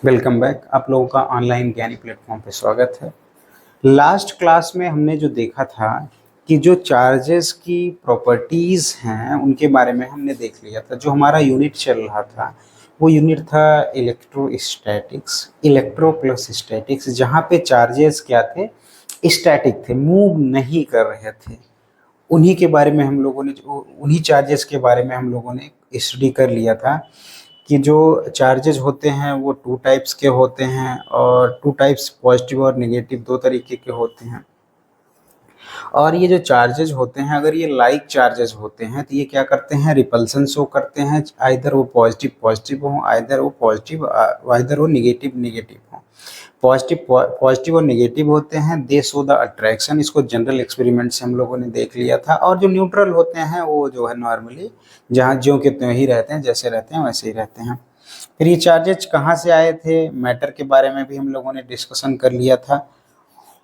Welcome back. आप लोगों का ऑनलाइन ज्ञानी प्लेटफॉर्म पे स्वागत है। लास्ट क्लास में हमने जो देखा था कि जो चार्जेस की प्रॉपर्टीज़ हैं उनके बारे में हमने देख लिया था। जो हमारा यूनिट चल रहा था वो यूनिट था इलेक्ट्रोस्टैटिक्स, इलेक्ट्रो प्लस स्टैटिक्स, जहाँ पे चार्जेस क्या थे, स्टैटिक थे, मूव नहीं कर रहे थे। उन्हीं के बारे में हम लोगों ने उन्हीं चार्जेस के बारे में हम लोगों ने स्टडी कर लिया था कि जो चार्जेज होते हैं वो टू टाइप्स के होते हैं, और टू टाइप्स पॉजिटिव और नेगेटिव दो तरीके के होते हैं। और ये जो चार्जेज होते हैं, अगर ये लाइक चार्जेज होते हैं तो ये क्या करते हैं, रिपल्सन शो करते हैं। आइदर वो पॉजिटिव पॉजिटिव हो, आइदर वो पॉजिटिव, आइदर वो निगेटिव निगेटिव हो। पॉजिटिव और नेगेटिव होते हैं, दे शो द अट्रैक्शन। इसको जनरल एक्सपेरिमेंट से हम लोगों ने देख लिया था। और जो न्यूट्रल होते हैं वो जो है नॉर्मली जहाँ ज्यों के त्यों ही रहते हैं, जैसे रहते हैं वैसे ही रहते हैं। फिर ये चार्जेज कहाँ से आए थे, मैटर के बारे में भी हम लोगों ने डिस्कशन कर लिया था।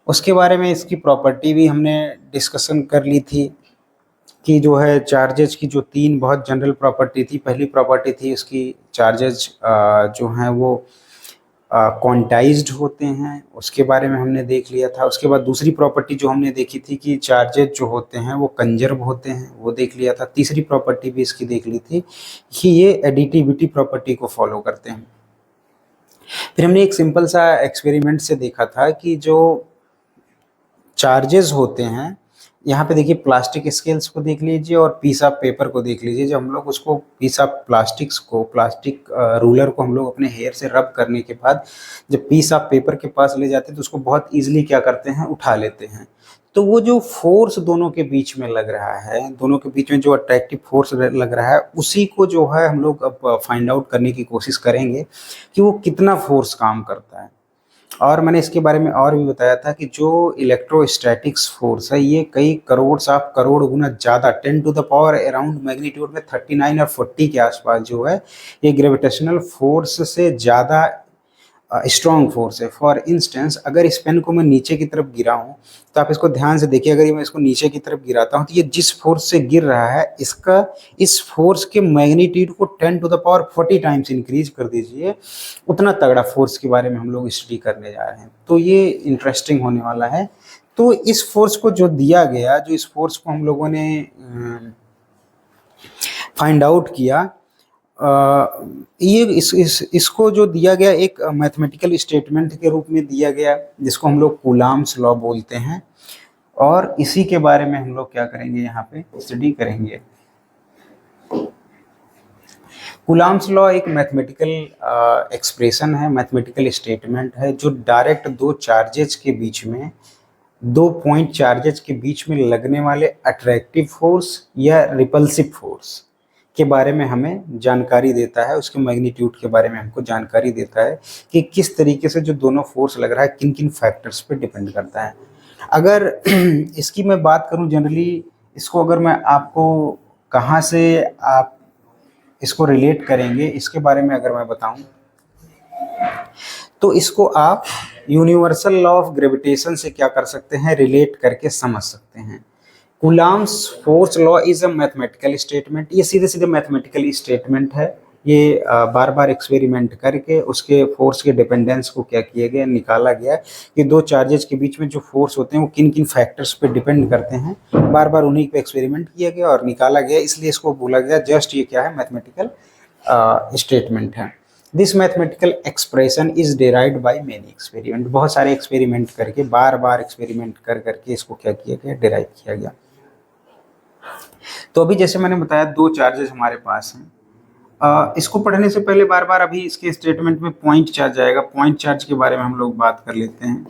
उसके बारे में इसकी प्रॉपर्टी भी हमने डिस्कशन कर ली थी कि जो है चार्जेज की जो तीन बहुत जनरल प्रॉपर्टी थी। पहली प्रॉपर्टी थी इसकी, चार्जेज जो हैं वो क्वांटाइज्ड होते हैं, उसके बारे में हमने देख लिया था। उसके बाद दूसरी प्रॉपर्टी जो हमने देखी थी कि चार्जेज जो होते हैं वो कंजर्व होते हैं, वो देख लिया था। तीसरी प्रॉपर्टी भी इसकी देख ली थी कि ये एडिटिविटी प्रॉपर्टी को फॉलो करते हैं। फिर हमने एक सिंपल सा एक्सपेरिमेंट से देखा था कि जो चार्जेस होते हैं, यहाँ पे देखिए प्लास्टिक स्केल्स को देख लीजिए और पीस ऑफ पेपर को देख लीजिए। जब हम लोग उसको पीस ऑफ प्लास्टिक रूलर को हम लोग अपने हेयर से रब करने के बाद जब पीस ऑफ पेपर के पास ले जाते हैं तो उसको बहुत ईजिली क्या करते हैं, उठा लेते हैं। तो वो जो फोर्स दोनों के बीच में लग रहा है, दोनों के बीच में जो अट्रैक्टिव फोर्स लग रहा है, उसी को जो है हम लोग अब फाइंड आउट करने की कोशिश करेंगे कि वो कितना फोर्स काम करता है। और मैंने इसके बारे में और भी बताया था कि जो इलेक्ट्रोस्टैटिक्स फोर्स है ये कई करोड़ साफ करोड़ गुना ज़्यादा 10 to the power around magnitude में 39 और 40 के आसपास जो है ये ग्रेविटेशनल फोर्स से ज़्यादा स्ट्रॉन्ग फोर्स है। फॉर इंस्टेंस, अगर इस पेन को मैं नीचे की तरफ गिराऊं तो आप इसको ध्यान से देखिए। अगर मैं इसको नीचे की तरफ गिराता हूं तो ये जिस फोर्स से गिर रहा है इसका इस फोर्स के मैग्नीट्यूड को 10 to the power 40 times increase कर दीजिए। उतना तगड़ा फोर्स के बारे में हम लोग स्टडी करने जा रहे हैं, तो ये इंटरेस्टिंग होने वाला है। तो इस फोर्स को जो दिया गया, जो इस फोर्स को हम लोगों ने फाइंड आउट किया, ये इसको जो दिया गया एक मैथमेटिकल स्टेटमेंट के रूप में दिया गया, जिसको हम लोग कूलाम्स लॉ बोलते हैं। और इसी के बारे में हम लोग क्या करेंगे, यहाँ पे स्टडी करेंगे। कूलाम्स लॉ एक मैथमेटिकल एक्सप्रेशन है, मैथमेटिकल स्टेटमेंट है, जो डायरेक्ट दो चार्जेज के बीच में, दो पॉइंट चार्जेज के बीच में लगने वाले अट्रैक्टिव फोर्स या रिपल्सिव फोर्स के बारे में हमें जानकारी देता है। उसके मैग्नीट्यूड के बारे में हमको जानकारी देता है कि किस तरीके से जो दोनों फोर्स लग रहा है किन किन फैक्टर्स पे डिपेंड करता है। अगर इसकी मैं बात करूं जनरली, इसको अगर मैं आपको कहाँ से आप इसको रिलेट करेंगे इसके बारे में अगर मैं बताऊं तो इसको आप यूनिवर्सल लॉ ऑफ ग्रेविटेशन से क्या कर सकते हैं, रिलेट करके समझ सकते हैं। Coulombs force law is a mathematical statement. ये सीधे सीधे मैथमेटिकल स्टेटमेंट है। ये बार बार एक्सपेरिमेंट करके उसके फोर्स के डिपेंडेंस को क्या किया गया, निकाला गया कि दो चार्जेस के बीच में जो फोर्स होते हैं वो किन किन फैक्टर्स पे डिपेंड करते हैं। बार बार उन्हीं पे एक्सपेरिमेंट किया गया और निकाला गया, इसलिए इसको बोला गया जस्ट ये क्या है, मैथमेटिकल स्टेटमेंट है। This mathematical expression is derived by many experiment. बहुत सारे एक्सपेरिमेंट करके, बार बार एक्सपेरिमेंट कर करके इसको क्या किया गया, डिराइव किया गया। तो अभी जैसे मैंने बताया दो चार्जेस हमारे पास हैं। इसको पढ़ने से पहले बार बार अभी इसके स्टेटमेंट में पॉइंट चार्ज आएगा। पॉइंट चार्ज के बारे में हम लोग बात कर लेते हैं।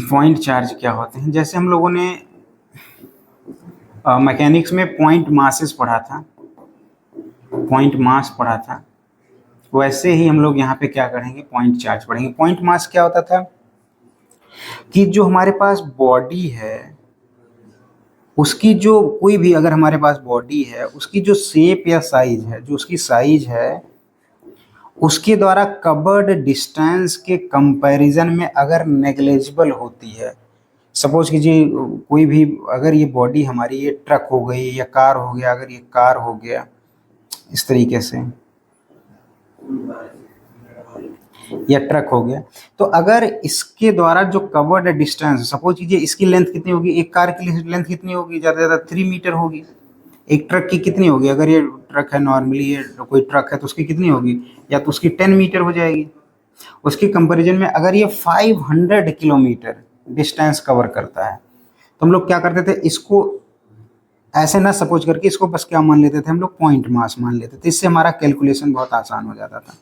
पॉइंट चार्ज क्या होते हैं, जैसे हम लोगों ने मैकेनिक्स में पॉइंट मासेस पढ़ा था, पॉइंट मास पढ़ा था, वैसे ही हम लोग यहाँ पे क्या करेंगे, पॉइंट चार्ज पढ़ेंगे। पॉइंट मास क्या होता था कि जो हमारे पास बॉडी है उसकी जो कोई भी, अगर हमारे पास बॉडी है उसकी जो शेप या साइज है, जो उसकी साइज है उसके द्वारा कवर्ड डिस्टेंस के कंपैरिजन में अगर नेग्लिजिबल होती है। सपोज कीजिए कोई भी, अगर ये बॉडी हमारी, ये ट्रक हो गई या कार हो गया, अगर ये कार हो गया इस तरीके से, या ट्रक हो गया। तो अगर इसके द्वारा जो कवर्ड डिस्टेंस, सपोज कीजिए इसकी लेंथ कितनी होगी, एक कार की लेंथ कितनी होगी, ज़्यादा से ज़्यादा 3 मीटर होगी। एक ट्रक की कितनी होगी, अगर ये ट्रक है नॉर्मली, ये कोई ट्रक है तो उसकी कितनी होगी, या तो उसकी 10 मीटर हो जाएगी। उसके कंपैरिजन में अगर ये 500 किलोमीटर डिस्टेंस कवर करता है, तो हम लोग क्या करते थे, इसको ऐसे ना सपोज करके इसको बस क्या मान लेते थे हम लोग, पॉइंट मास मान लेते थे। इससे हमारा कैलकुलेशन बहुत आसान हो जाता था।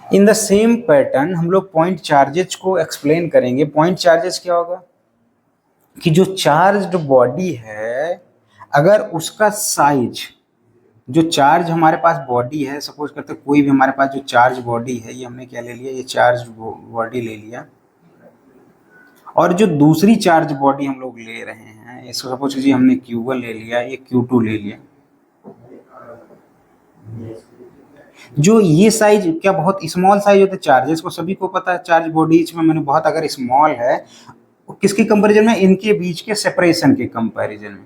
इन द सेम पैटर्न हम लोग पॉइंट चार्जेज को एक्सप्लेन करेंगे। पॉइंट चार्जेस क्या होगा कि जो चार्ज्ड बॉडी है, अगर उसका साइज, जो चार्ज हमारे पास बॉडी है, सपोज करते कोई भी हमारे पास जो चार्ज बॉडी है, ये हमने क्या ले लिया, ये चार्ज बॉडी ले लिया, और जो दूसरी चार्ज बॉडी हम लोग ले रहे हैं, इसको सपोज कीजिए हमने Q1 ले लिया, ये Q2 ले लिया। जो ये साइज क्या बहुत स्मॉल साइज होता है चार्जेस को, सभी को पता है चार्ज बॉडीज में मैंने बहुत अगर स्मॉल है, किसके कंपैरिजन में, इनके बीच के सेपरेशन के कंपैरिजन में,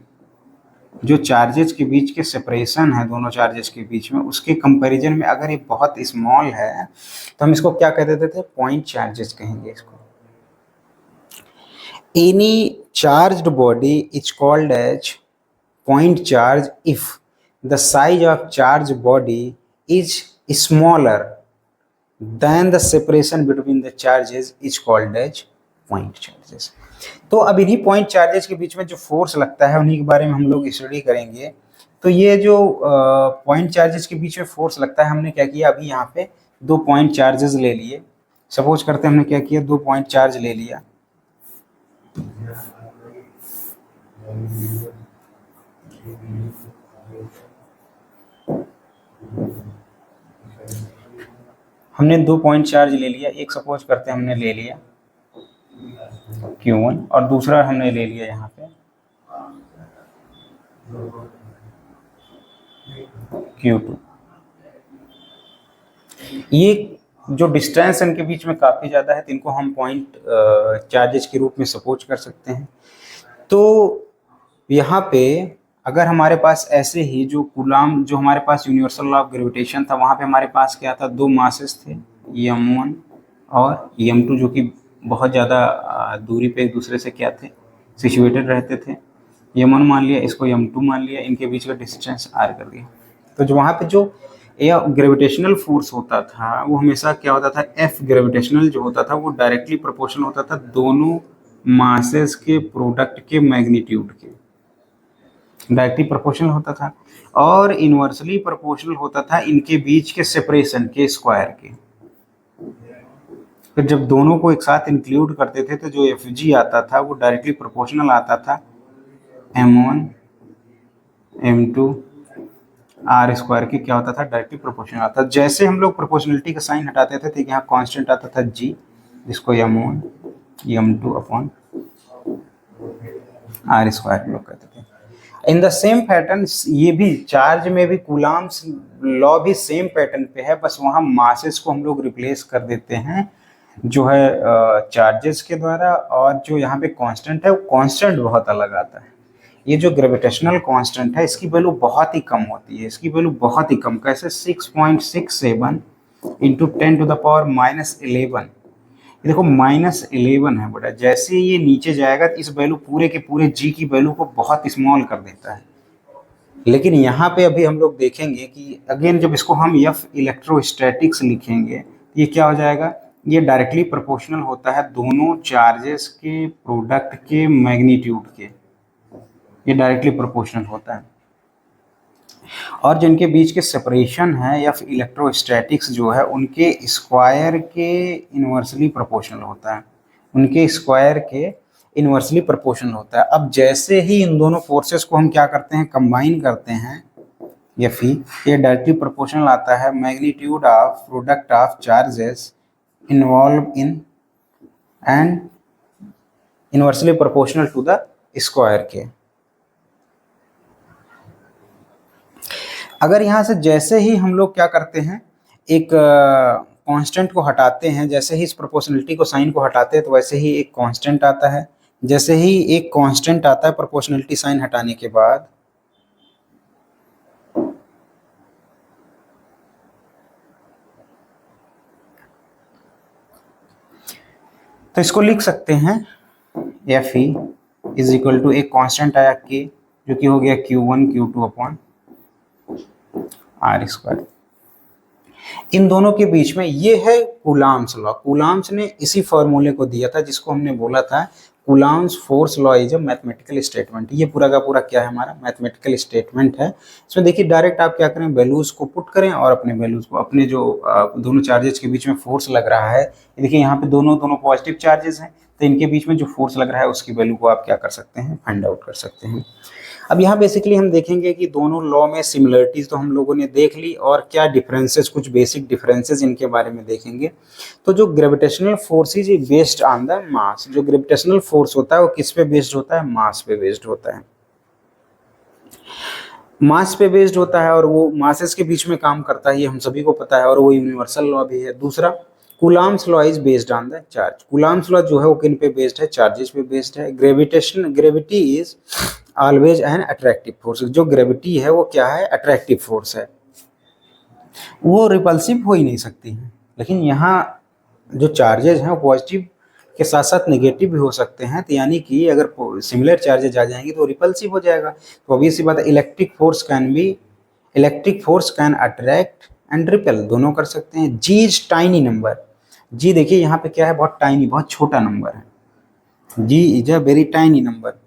जो चार्जेस के बीच के सेपरेशन है दोनों चार्जेस के बीच में, उसके कंपैरिजन में अगर ये बहुत स्मॉल है तो हम इसको क्या कह देते थे, पॉइंट चार्जेस कहेंगे इसको। Any charged body is called as point charge if the size of charge body is smaller than the separation between the charges is called as point charges। तो अब इन्हीं पॉइंट चार्जेस के बीच में जो force लगता है उन्हीं के बारे में हम लोग स्टडी करेंगे। तो ये जो पॉइंट चार्जेस के बीच में फोर्स लगता है, हमने क्या किया, अभी यहाँ पे 2 पॉइंट चार्जेस ले लिए। सपोज करते हैं हमने क्या किया, 2 पॉइंट चार्ज ले लिया, हमने 2 पॉइंट चार्ज ले लिया। एक सपोज करते हैं हमने ले लिया Q1 और दूसरा हमने ले लिया यहाँ पे Q2। ये जो डिस्टेंस इनके बीच में काफ़ी ज़्यादा है, तो इनको हम पॉइंट चार्जेस के रूप में सपोज कर सकते हैं। तो यहाँ पे अगर हमारे पास ऐसे ही जो कूलाम, जो हमारे पास यूनिवर्सल लॉ ऑफ ग्रेविटेशन था, वहाँ पे हमारे पास क्या था, 2 मासेस थे, m1 और m2, जो कि बहुत ज़्यादा दूरी पे एक दूसरे से क्या थे, सिचुएटेड रहते थे। m1 मान लिया, इसको m2 मान लिया, इनके बीच का डिस्टेंस r कर दिया। तो जो वहाँ पे जो ग्रेविटेशनल फोर्स होता था वो हमेशा क्या होता था, F ग्रेविटेशनल जो होता था वो डायरेक्टली प्रोपोर्शनल होता था दोनों मासेस के प्रोडक्ट के मैग्नीट्यूड के, डायरेक्टली प्रोपोर्शनल होता था, और इनवर्सली प्रोपोर्शनल होता था इनके बीच के सेपरेशन के स्क्वायर के। फिर जब दोनों को एक साथ इंक्लूड करते थे तो जो Fg आता था वो डायरेक्टली प्रोपोर्शनल आता था m1 m2 r स्क्वायर के, क्या होता था, डायरेक्टली प्रोपोर्शनल आता था। जैसे हम लोग प्रोपोर्शनलिटी का साइन हटाते थे तो यहाँ कांस्टेंट आता था g, जिसको m1 m2 upon r square लोग कहते थे। इन द सेम पैटर्न ये भी चार्ज में भी कूलाम्स लॉ भी सेम पैटर्न पे है, बस वहाँ मासेस को हम लोग रिप्लेस कर देते हैं जो है चार्जेस के द्वारा, और जो यहाँ पे कांस्टेंट है वो कांस्टेंट बहुत अलग आता है। ये जो ग्रेविटेशनल कांस्टेंट है इसकी वैल्यू बहुत ही कम होती है, इसकी वैल्यू बहुत ही कम, कैसे, 6.67 इंटू 10⁻⁻11। ये देखो -11 है बेटा, जैसे ये नीचे जाएगा तो इस वैल्यू पूरे के पूरे g की वैल्यू को बहुत स्मॉल कर देता है। लेकिन यहाँ पे अभी हम लोग देखेंगे कि अगेन जब इसको हम F इलेक्ट्रोस्टैटिक्स लिखेंगे तो ये क्या हो जाएगा, ये डायरेक्टली प्रोपोर्शनल होता है दोनों चार्जेस के प्रोडक्ट के मैग्नीट्यूड के, ये डायरेक्टली प्रोपोर्शनल होता है। और जिनके बीच के सेपरेशन है या फिर इलेक्ट्रोस्टैटिक्स जो है उनके स्क्वायर के इन्वर्सली प्रोपोर्शनल होता है, उनके स्क्वायर के इन्वर्सली प्रोपोर्शनल होता है। अब जैसे ही इन दोनों फोर्सेस को हम क्या करते हैं, कंबाइन करते हैं, या फिर ये डायरेक्टली प्रोपोर्शनल आता है magnitude of product of charges involve in and inversely proportional to the square के। अगर यहाँ से जैसे ही हम लोग क्या करते हैं, एक कांस्टेंट को हटाते हैं, जैसे ही इस प्रोपोर्शनलिटी को साइन को हटाते हैं तो वैसे ही एक कांस्टेंट आता है। जैसे ही एक कांस्टेंट आता है प्रोपोर्शनलिटी साइन हटाने के बाद, तो इसको लिख सकते हैं F E is equal to एक कांस्टेंट आया के, जो कि हो गया Q1 Q2 upon are square. इन दोनों के बीच में ये है कूलाम्स लॉ। कूलाम्स ने इसी फॉर्मूले को दिया था जिसको हमने बोला था coulombs force law is a mathematical statement. ये पूरा का पूरा क्या है, हमारा मैथमेटिकल स्टेटमेंट है। इसमें देखिए डायरेक्ट आप क्या करें, वैल्यूज को पुट करें और अपने वैल्यूज को, अपने जो दोनों चार्जेस के बीच में फोर्स लग रहा है, देखिए यहाँ पे दोनों दोनों पॉजिटिव चार्जेस हैं, तो इनके बीच में जो फोर्स लग रहा है उसकी वैल्यू को आप क्या कर सकते हैं, फाइंड आउट कर सकते हैं। अब यहाँ बेसिकली हम देखेंगे कि दोनों लॉ में सिमिलरिटीज तो हम लोगों ने देख ली, और क्या डिफरेंसेस, कुछ बेसिक डिफरेंसेस इनके बारे में देखेंगे। तो जो gravitational force is based on the mass, जो ग्रेविटेशनल फोर्स होता है वो किस पे बेस्ड होता है, मास पे बेस्ड होता है। मास पे बेस्ड होता है और वो मासेस के बीच में काम करता है, ये हम सभी को पता है, और वो यूनिवर्सल लॉ भी है। दूसरा, coulombs law is based on the charge. Coulombs law जो है वो किन पे बेस्ड है, चार्जेस पे बेस्ड है। Gravity is always an attractive force. जो ग्रेविटी है वो क्या है, अट्रैक्टिव फोर्स है, वो रिपल्सिव हो ही नहीं सकती है। लेकिन यहाँ जो चार्जेस हैं वो पॉजिटिव के साथ साथ नेगेटिव भी हो सकते हैं, तो यानी कि अगर सिमिलर चार्जेज आ जाएंगी तो रिपल्सिव हो जाएगा। तो ऑब्वियस सी बात है, electric force can attract and repel, दोनों कर सकते हैं। जी इज टाइनी नंबर। जी देखिए यहाँ पे क्या है, बहुत टाइनी, बहुत छोटा नंबर है। G is a very tiny number.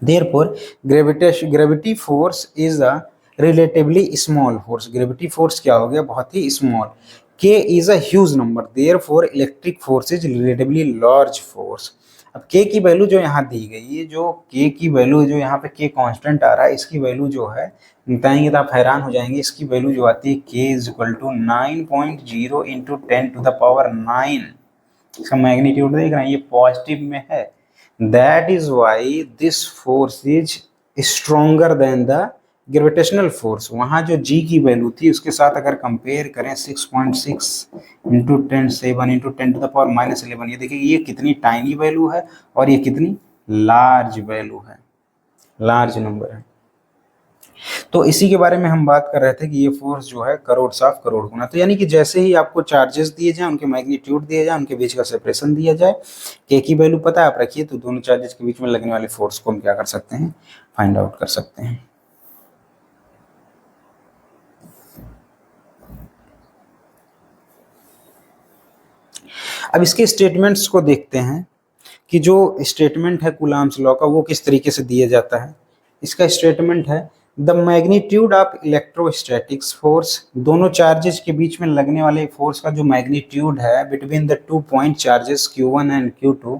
Therefore, gravity force is a relatively small force. Gravity force क्या हो गया, बहुत ही small. K is a huge number. Therefore, electric force is relatively large force. अब K की value जो यहाँ दी गई है, जो K की वैल्यू जो यहाँ पे K कांस्टेंट आ रहा है, इसकी वैल्यू जो है बताएंगे तो आप हैरान हो जाएंगे। इसकी वैल्यू जो आती है K is equal to 9.0 into 10⁹ इसका मैग्नीट्यूड देख रहे हैं, ये पॉजिटिव में है। That is why this force is stronger than the gravitational force। वहाँ जो G की वैल्यू थी उसके साथ अगर कंपेयर करें 6.6 इंटू 10⁷ इंटू 10⁻11, ये देखिए ये कितनी टाइनी वैल्यू है और ये कितनी लार्ज वैल्यू है, लार्ज नंबर है। तो इसी के बारे में हम बात कर रहे थे कि ये फोर्स जो है करोड़ साफ करोड़ गुना। तो यानी कि जैसे ही आपको चार्जेस दिए जाए, उनके मैग्नीट्यूड दिए जाए, उनके बीच का सेपरेशन दिया जाए, के की वैल्यू पता है आप रखिए, तो दोनों चार्जेस के बीच में लगने वाले फोर्स को हम क्या कर सकते हैं, फाइंड आउट कर सकते हैं। अब इसके स्टेटमेंट्स को देखते हैं कि जो स्टेटमेंट है कूलाम्स लॉ का वो किस तरीके से दिया जाता है। इसका स्टेटमेंट है the magnitude of electrostatics force, दोनों चार्जेस के बीच में लगने वाले फोर्स का जो मैग्नीट्यूड है between the 2 point charges Q1 and Q2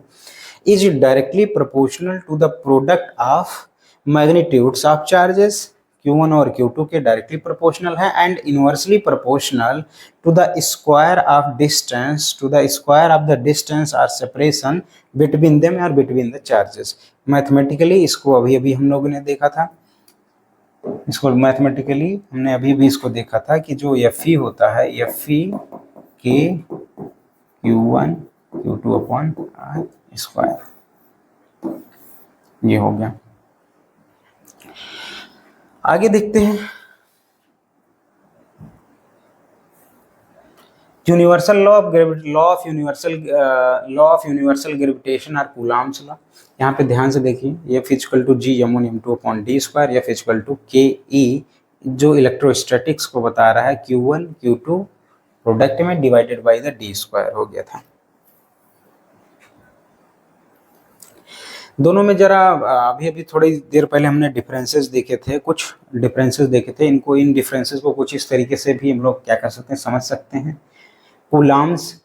is directly proportional to the product of magnitudes of charges. Q1 और Q2 के डायरेक्टली प्रोपोर्शनल है and inversely proportional to the square of distance, to the square of the distance और separation between them और between the charges. Mathematically इसको अभी अभी हम लोगों ने देखा था, इसको मैथमेटिकली हमने अभी भी इसको देखा था कि जो Fe होता है, Fe के Q1 Q2 upon are square, ये हो गया। आगे देखते हैं universal law of gravity, law of universal gravitation और कूलाम्स लॉ। यहाँ पे ध्यान से देखिए, ये physical to G m1 m2 upon D square, या फिजिकल टू KE जो इलेक्ट्रोस्टैटिक्स को बता रहा है Q1 Q2 प्रोडक्ट में divided by the D square हो गया था। दोनों में जरा अभी अभी थोड़ी देर पहले हमने डिफरेंसेस देखे थे, कुछ डिफरेंसेस देखे थे, इनको, इन डिफरेंसेस को कुछ इस तरीके से भी हम लोग क्या कर सकते हैं, समझ सकते हैं। कूलाम्स,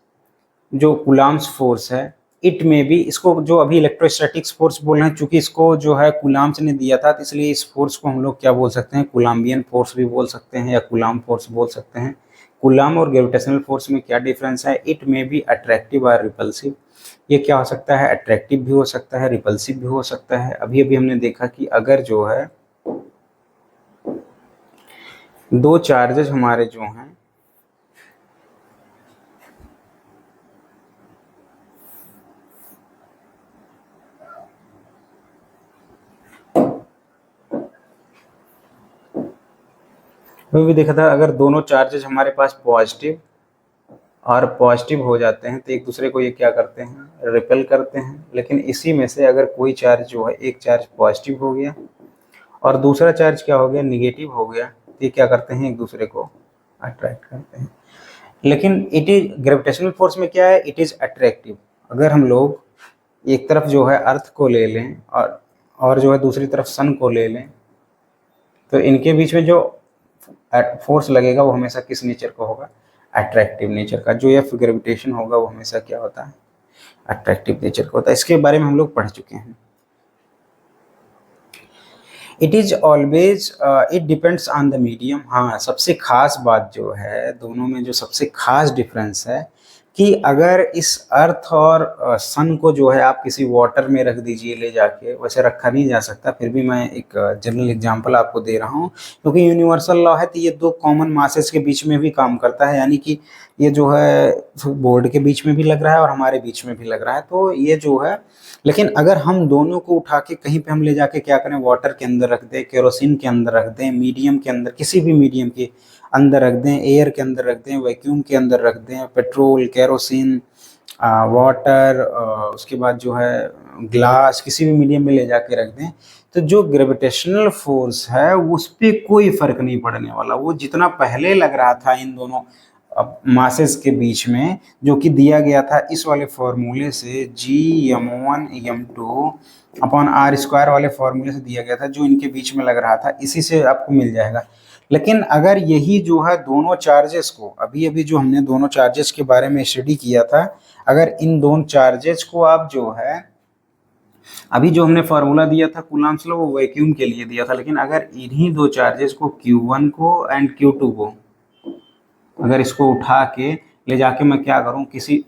जो कूलाम्स फोर्स है, इट में भी, इसको जो अभी इलेक्ट्रोस्टैटिक्स फोर्स बोल रहे हैं, चूंकि इसको जो है कूलाम्स ने दिया था, तो इसलिए इस फोर्स को हम लोग क्या बोल सकते हैं, कूलाम्बियन फोर्स भी बोल सकते हैं या कूलाम फोर्स बोल सकते हैं। कूलाम और ग्रेविटेशनल फोर्स में क्या डिफरेंस है, इट में भी अट्रैक्टिव और रिपल्सिव। ये क्या हो सकता है, अट्रैक्टिव भी हो सकता है, रिपल्सिव भी हो सकता है। अभी अभी हमने देखा कि अगर जो है दो चार्जेस हमारे जो हैं वो भी देखा था, अगर दोनों चार्जेस हमारे पास पॉजिटिव और पॉजिटिव हो जाते हैं तो एक दूसरे को ये क्या करते हैं, रिपेल करते हैं। लेकिन इसी में से अगर कोई चार्ज जो है, एक चार्ज पॉजिटिव हो गया और दूसरा चार्ज क्या हो गया, निगेटिव हो गया, तो ये क्या करते हैं, एक दूसरे को अट्रैक्ट करते हैं। लेकिन इट इज ग्रेविटेशनल फोर्स में क्या है, इट इज अट्रैक्टिव। अगर हम लोग एक तरफ जो है अर्थ को ले लें और जो है दूसरी तरफ सन को ले लें, तो इनके बीच में जो फोर्स लगेगा वो हमेशा किस नेचर का होगा, अट्रैक्टिव नेचर का। जो एफ ग्रेविटेशन होगा वो हमेशा क्या होता है, अट्रैक्टिव नेचर का होता है। इसके बारे में हम लोग पढ़ चुके हैं। It is always it depends on the medium. हाँ, सबसे खास बात जो है दोनों में, जो सबसे खास डिफरेंस है कि अगर इस अर्थ और सन को जो है आप किसी वाटर में रख दीजिए ले जाके, वैसे रखा नहीं जा सकता, फिर भी मैं एक जनरल एग्जांपल आपको दे रहा हूँ क्योंकि यूनिवर्सल लॉ है, तो ये दो कॉमन मासेस के बीच में भी काम करता है। यानी कि ये जो है बोर्ड के बीच में भी लग रहा है और हमारे बीच में भी लग रहा है, तो ये जो है। लेकिन अगर हम दोनों को उठा के कहीं पे हम ले जाके क्या करें, वाटर के अंदर रख दें, केरोसिन के अंदर रख दें, मीडियम के अंदर, किसी भी मीडियम के अंदर रख दें, एयर के अंदर रख दें, वैक्यूम के अंदर रख दें, पेट्रोल, केरोसिन, वाटर, उसके बाद जो है ग्लास, किसी भी मीडियम में ले जाके रख दें, तो जो ग्रेविटेशनल फोर्स है उस पर कोई फर्क नहीं पड़ने वाला। वो जितना पहले लग रहा था इन दोनों मासेस के बीच में, जो कि दिया गया था इस वाले फॉर्मूले से, G m1 m2 upon are square वाले फॉर्मूले से दिया गया था, जो इनके बीच में लग रहा था, इसी से आपको मिल जाएगा। लेकिन अगर यही जो है दोनों चार्जेस को, अभी अभी जो हमने दोनों चार्जेस के बारे में स्टडी किया था, अगर इन दोनों चार्जेस को आप जो है, अभी जो हमने फार्मूला दिया था कूलम्ब्स लॉ, वो वैक्यूम के लिए दिया था, लेकिन अगर इन्हीं दो चार्जेस को Q1 को एंड Q2 को, अगर इसको उठा के ले जाके मैं क्या करूं, किसी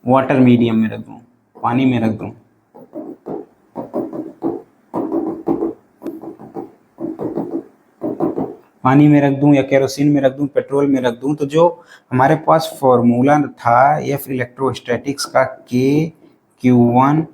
वाटर मीडियम में रख दूं, पानी में रख दूं, पानी में रख दूं या केरोसिन में रख दूं, पेट्रोल में रख दूं, तो जो हमारे पास फॉर्मूला था एफ इलेक्ट्रोस्टैटिक्स का K Q1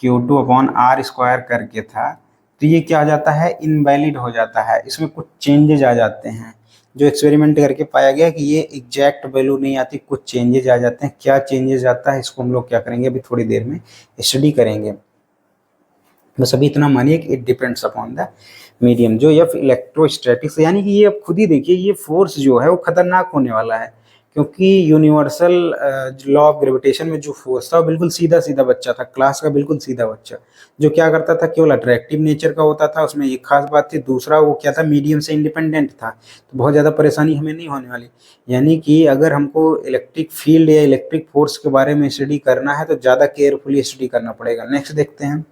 Q2 upon are square करके था, तो ये क्या हो जाता है, इनवैलिड हो जाता है। इसमें कुछ चेंजेज आ जाते हैं, जो एक्सपेरिमेंट करके पाया गया कि ये एग्जैक्ट वैल्यू नहीं आती, कुछ चेंजेज आ जाते हैं। क्या चेंजेज आता है इसको हम लोग क्या करेंगे, अभी थोड़ी देर में स्टडी करेंगे। बस अभी इतना मानिए कि it depends upon the medium. जो एफ इलेक्ट्रोस्टैटिक्स, यानी कि ये अब खुद ही देखिए, ये फोर्स जो है वो खतरनाक होने वाला है, क्योंकि यूनिवर्सल लॉ ऑफ ग्रेविटेशन में जो फोर्स था वो बिल्कुल सीधा सीधा बच्चा था, क्लास का बिल्कुल सीधा बच्चा, जो क्या करता था, केवल अट्रैक्टिव नेचर का होता था। उसमें एक खास बात थी, दूसरा वो क्या था, मीडियम से इंडिपेंडेंट था, तो बहुत ज़्यादा परेशानी हमें नहीं होने वाली। यानी कि अगर हमको इलेक्ट्रिक फील्ड या इलेक्ट्रिक फोर्स के बारे में स्टडी करना है तो ज़्यादा केयरफुली स्टडी करना पड़ेगा। नेक्स्ट देखते हैं,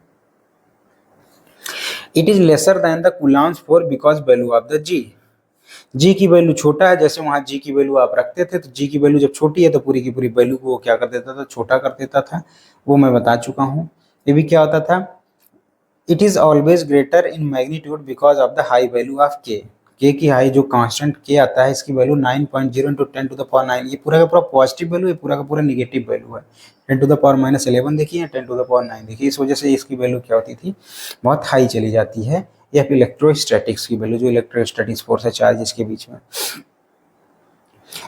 it is lesser than the coulomb's force because value of the G की वैल्यू छोटा है। जैसे वहां जी की वैल्यू आप रखते थे, तो जी की वैल्यू जब छोटी है तो पूरी की पूरी वैल्यू को क्या कर देता था, छोटा कर देता था, वो मैं बता चुका हूँ। ये भी क्या होता था, it is always greater in magnitude because of the high value of के की हाई जो कांस्टेंट के आता है, इसकी वैल्यू 9.0 इंटू 10⁻⁹ ये पूरा का पूरा पॉजिटिव वैल्यू है, पूरा का पूरा निगेटिव वैल्यू है। 10⁻⁻11 देखिए, 10⁻9 देखिए, इस वजह से इसकी वैल्यू क्या होती थी, बहुत हाई चली जाती है। या फिर इलेक्ट्रोस्टैटिक्स की वैल्यू, जो इलेक्ट्रोस्टैटिक्स फोर्स है चार्जेस के बीच में,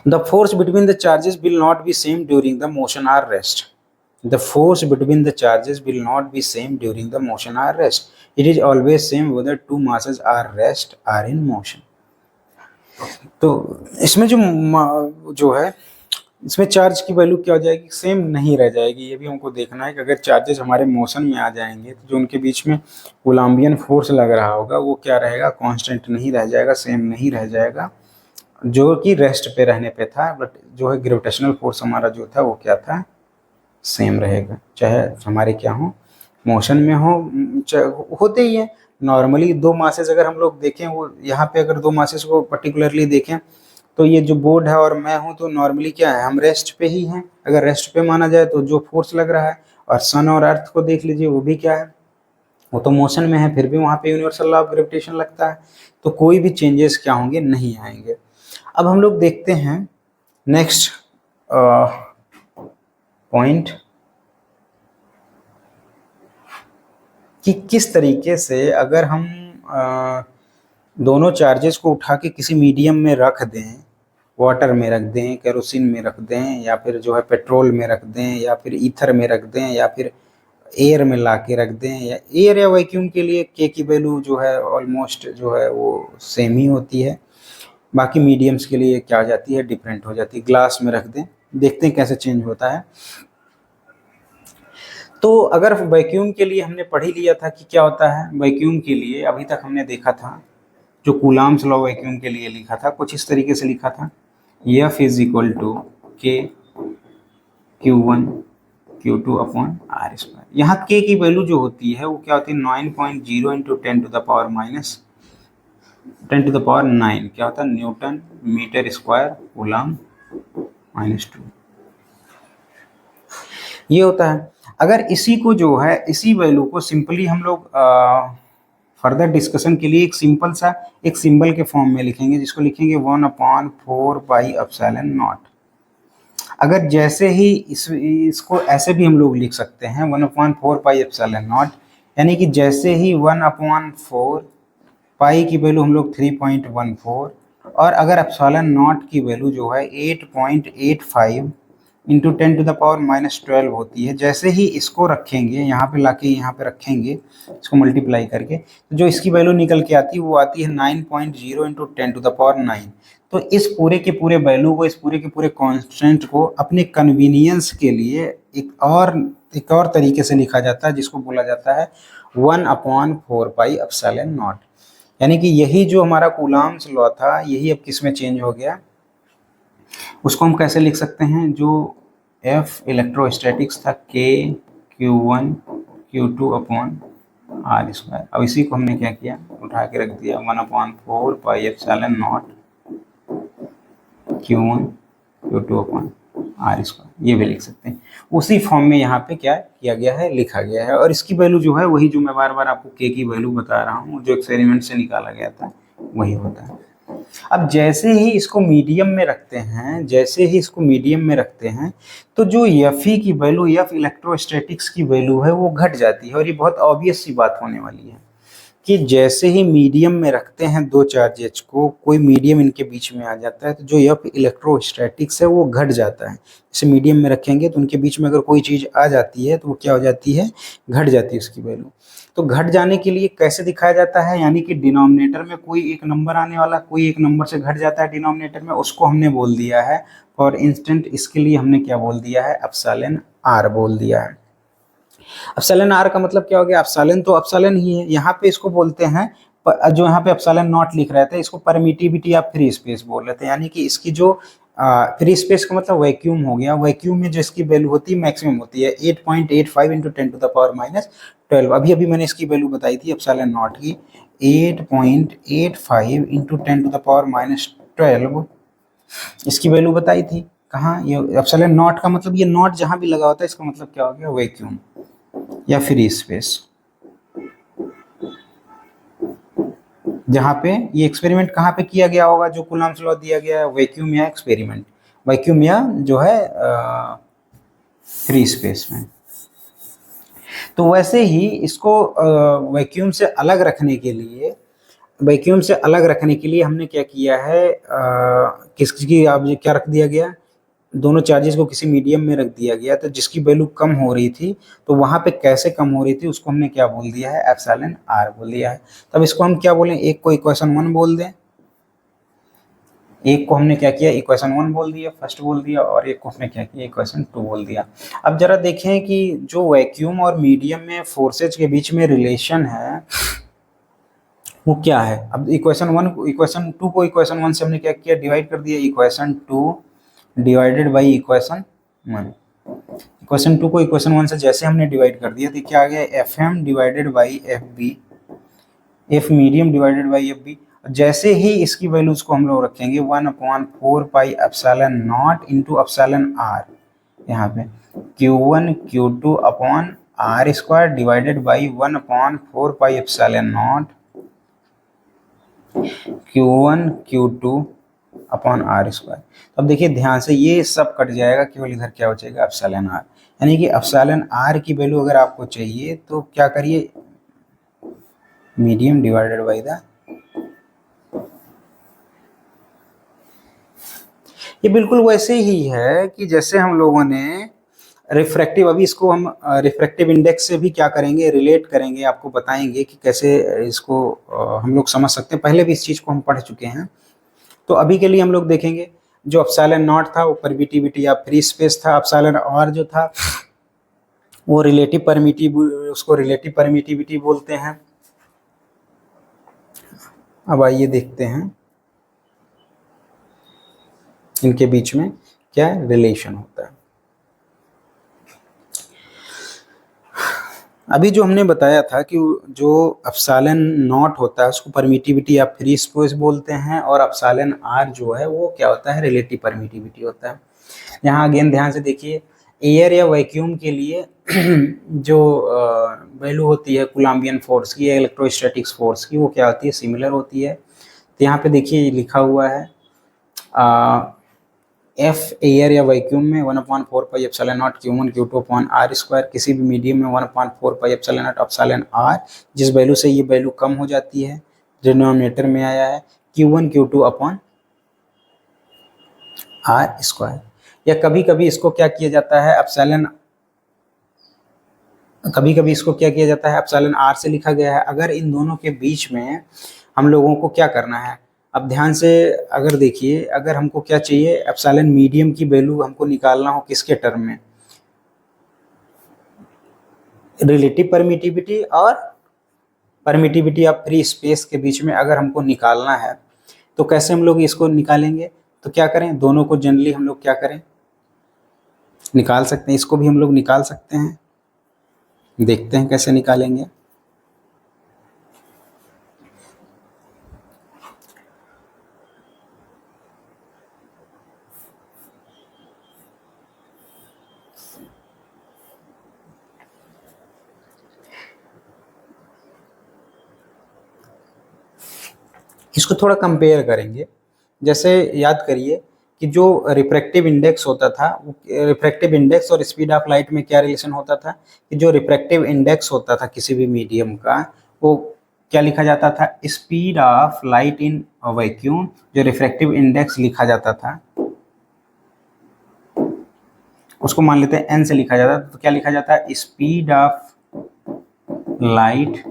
the force between the charges will not be same during the motion or rest. The force between the charges will not be same during the motion or rest. It is always same whether two masses are rest or in motion. तो इसमें जो है इसमें charge की value क्या हो जाएगी, same नहीं रह जाएगी। ये भी हमको देखना है कि अगर चार्जेस हमारे मोशन में आ जाएंगे तो जो उनके बीच में कोलम्बियन फोर्स लग रहा होगा वो क्या रहेगा, कांस्टेंट नहीं रह जाएगा, सेम नहीं रह जाएगा, जो कि रेस्ट पे रहने पे था। बट जो है ग्रेविटेशनल फोर्स हमारा जो था वो क्या था, सेम रहेगा, चाहे हमारे क्या हो, मोशन में हो, होते ही है। नॉर्मली दो मासेस अगर हम लोग देखें, वो यहाँ पे अगर दो मासेस को पर्टिकुलरली देखें, तो ये जो बोर्ड है और मैं हूँ, तो नॉर्मली क्या है, हम रेस्ट पे ही हैं। अगर रेस्ट पे माना जाए तो जो फोर्स लग रहा है, और सन और अर्थ को देख लीजिए, वो भी क्या है, वो तो मोशन में है, फिर भी वहाँ पे यूनिवर्सल लॉ ऑफ ग्रेविटेशन लगता है, तो कोई भी चेंजेस क्या होंगे, नहीं आएंगे। अब हम लोग देखते हैं नेक्स्ट पॉइंट, कि किस तरीके से अगर हम दोनों चार्जेस को उठा के किसी मीडियम में रख दें वाटर में रख दें, केरोसिन में रख दें, या फिर जो है पेट्रोल में रख दें, या फिर ईथर में रख दें, या फिर एयर में ला के रख दें, या एयर या वैक्यूम के लिए के की वैल्यू जो है ऑलमोस्ट जो है वो सेम ही होती है। बाकी मीडियम्स के लिए क्या हो जाती है, डिफरेंट हो जाती है। ग्लास में रख दें, देखते हैं कैसे चेंज होता है। तो अगर वैक्यूम के लिए हमने पढ़ ही लिया था कि क्या होता है वैक्यूम के लिए, अभी तक हमने देखा था जो कूलाम्स लॉ वैक्यूम के लिए लिखा था, कुछ इस तरीके से लिखा था, F इज इक्वल टू के Q1 Q2 upon are square. यहाँ के की वैल्यू जो होती है वो क्या होती है, 9.0 इंटू 10 टू द पावर 9 क्या होता है, न्यूटन मीटर स्क्वायर कूलाम -2, ये होता है। अगर इसी को जो है, इसी वैल्यू को सिंपली हम लोग फर्दर डिस्कशन के लिए एक सिंपल सा एक सिंबल के फॉर्म में लिखेंगे, जिसको लिखेंगे 1/4πε0। अगर जैसे ही इसको ऐसे भी हम लोग लिख सकते हैं 1/4πε0, यानी कि जैसे ही 1/4 पाई की वैल्यू हम लोग 3.14, और अगर एप्सिलॉन नॉट की वैल्यू जो है 8.85 इंटू 10 टू द पावर -12 होती है, जैसे ही इसको रखेंगे यहाँ पे लाके यहाँ पे रखेंगे इसको मल्टीप्लाई करके, तो जो इसकी वैल्यू निकल के आती है वो आती है 9.0 इंटू 10 टू द पावर 9। तो इस पूरे के पूरे वैल्यू को, इस पूरे के पूरे कांस्टेंट को अपने कन्वीनियंस के लिए एक और तरीके से लिखा जाता है, जिसको बोला जाता है 1/4πε0। यानी कि यही जो हमारा कूलाम्स लॉ था, यही अब किस में चेंज हो गया, उसको हम कैसे लिख सकते हैं, जो F इलेक्ट्रोस्टैटिक्स था K Q1 Q2 upon are square. अब इसी को हमने क्या किया, उठा के रख दिया 1/4πε0 Q1 Q2 upon are square, ये भी लिख सकते हैं। उसी फॉर्म में यहाँ पे क्या किया गया है, लिखा गया है। और इसकी वैल्यू जो है वही जो मैं बार बार आपको के की वैल्यू बता रहा हूँ, जो एक्सपेरिमेंट से निकाला गया था वही होता है। अब जैसे ही इसको मीडियम में रखते हैं, जैसे ही इसको मीडियम में रखते हैं, तो जो एफ की वैल्यू, एफ इलेक्ट्रोस्टैटिक्स की वैल्यू है वो घट जाती है। और ये बहुत ऑब्वियस सी बात होने वाली है कि जैसे ही मीडियम में रखते हैं दो चार्जेज को, कोई मीडियम इनके बीच में आ जाता है, तो जो एफ इलेक्ट्रोस्टैटिक्स है वो घट जाता है। जैसे मीडियम में रखेंगे तो उनके बीच में अगर कोई चीज़ आ जाती है तो वो क्या हो जाती है, घट जाती है उसकी वैल्यू। तो घट जाने के लिए कैसे दिखाया जाता है, यानी कि डिनोमिनेटर में कोई एक नंबर आने वाला, कोई एक नंबर से घट जाता है डिनोमिनेटर में, उसको हमने बोल दिया है फॉर इंस्टेंट, इसके लिए हमने क्या बोल दिया है, एप्सिलॉन आर बोल दिया है। एप्सिलॉन आर का मतलब क्या हो गया, एप्सिलॉन तो एप्सिलॉन ही है, यहाँ पे इसको बोलते हैं जो यहाँ पे एप्सिलॉन नॉट लिख रहे थे इसको परमिटिविटी ऑफ फ्री स्पेस बोल रहे थे। यानी कि इसकी जो फ्री स्पेस का मतलब वैक्यूम हो गया, वैक्यूम में जो इसकी वैल्यू होती है मैक्सिमम होती है 8.85 इंटू 10 टू द पावर -12। अभी अभी मैंने इसकी वैल्यू बताई थी एप्सिलॉन नॉट की 8.85 इंटू 10 टू द पावर -12, इसकी वैल्यू बताई थी। कहाँ, ये एप्सिलॉन नॉट का मतलब, ये नॉट जहाँ भी लगा होता है इसका मतलब क्या हो गया, वैक्यूम या फ्री स्पेस। जहाँ पे ये एक्सपेरिमेंट कहाँ पे किया गया होगा, जो कूलम्ब्स लॉ दिया गया है, वैक्यूम या एक्सपेरिमेंट, वैक्यूम या जो है फ्री स्पेस में। तो वैसे ही इसको वैक्यूम से अलग रखने के लिए, वैक्यूम से अलग रखने के लिए हमने क्या किया है, किसकी आप क्या रख दिया गया, दोनों चार्जेस को किसी मीडियम में रख दिया गया, तो जिसकी वैल्यू कम हो रही थी, तो वहां पे कैसे कम हो रही थी उसको हमने क्या बोल दिया है, एप्सिलॉन आर बोल दिया है। तब इसको हम क्या बोलें, एक को इक्वेशन 1 बोल दें, एक को हमने क्या किया, इक्वेशन 1 बोल दिया, फर्स्ट बोल दिया, और एक को हमने क्या किया, इक्वेशन 2 बोल दिया। अब जरा देखें कि जो वैक्यूम और मीडियम में फोर्सेज के बीच में रिलेशन है वो क्या है। अब इक्वेशन 2 को इक्वेशन 1 से हमने क्या किया, डिवाइड कर दिया, equation 2 divided by equation 1। Equation 2 को इक्वेशन 1 से जैसे हमने डिवाइड कर दिया तो क्या आ गया, F M divided by F B, F medium divided by F B. जैसे ही इसकी वैल्यूज को हम लोग रखेंगे 1/4πε0 इंटू एप्सिलॉन आर, यहाँ पे Q1 Q2 upon are square divided by 1/4πε0 Q1 Q2 upon are square. अब देखिए ध्यान से, ये सब कट जाएगा, केवल इधर क्या हो जाएगा, एप्सिलॉन आर। यानी कि एप्सिलॉन आर की वैल्यू अगर आपको चाहिए तो क्या करिए, मीडियम डिवाइडेड बाई द, ये बिल्कुल वैसे ही है कि जैसे हम लोगों ने रिफ्रैक्टिव, अभी इसको हम रिफ्रैक्टिव इंडेक्स से भी क्या करेंगे, रिलेट करेंगे, आपको बताएंगे कि कैसे इसको हम लोग समझ सकते हैं। पहले भी इस चीज़ को हम पढ़ चुके हैं। तो अभी के लिए हम लोग देखेंगे जो एप्सिलॉन नॉट था वो परमिटिविटी या फ्री स्पेस था, एप्सिलॉन आर जो था वो रिलेटिव परमिटिव, उसको रिलेटिव परमिटिविटी बोलते हैं। अब आइए देखते हैं इनके बीच में क्या रिलेशन होता है। अभी जो हमने बताया था कि जो एप्सिलॉन नॉट होता है उसको परमिटिविटी या फ्री स्पेस बोलते हैं, और एप्सिलॉन आर जो है वो क्या होता है, रिलेटिव परमिटिविटी होता है। यहाँ अगेन ध्यान से देखिए, एयर या वैक्यूम के लिए जो वैल्यू होती है कूलम्बियन फोर्स की या इलेक्ट्रोस्टैटिक्स फोर्स की, वो क्या होती है, सिमिलर होती है। तो यहाँ पे देखिए लिखा हुआ है एफ एयर या वैक्यूम में 1/4 pi epsilon naught Q1 Q2 upon are square, किसी भी मीडियम में 1/4 pi epsilon naught epsilon R, जिस वैल्यू से ये वैल्यू कम हो जाती है, डिनोमिनेटर में आया है Q1 Q2 upon are square. या कभी कभी इसको क्या किया जाता है, कभी कभी इसको क्या किया जाता है, एप्सिलॉन आर से लिखा गया है। अगर इन दोनों के बीच में हम लोगों को क्या करना है, अब ध्यान से अगर देखिए, अगर हमको क्या चाहिए, एप्सिलॉन मीडियम की वैल्यू हमको निकालना हो किसके टर्म में, रिलेटिव परमिटिविटी और परमिटिविटी ऑफ फ्री स्पेस के बीच में अगर हमको निकालना है, तो कैसे हम लोग इसको निकालेंगे, तो क्या करें, दोनों को जनरली हम लोग क्या करें, निकाल सकते हैं, इसको भी हम लोग निकाल सकते हैं। देखते हैं कैसे निकालेंगे। इसको थोड़ा कंपेयर करेंगे। जैसे याद करिए कि जो रिफ्रैक्टिव इंडेक्स होता था, रिफ्रैक्टिव इंडेक्स और स्पीड ऑफ लाइट में क्या रिलेशन होता था, कि जो रिफ्रैक्टिव इंडेक्स होता था किसी भी मीडियम का, वो क्या लिखा जाता था, speed of light in vacuum, जो रिफ्रैक्टिव इंडेक्स लिखा जाता था उसको मान लेते हैं एन से लिखा जाता था, तो क्या लिखा जाता है, speed of light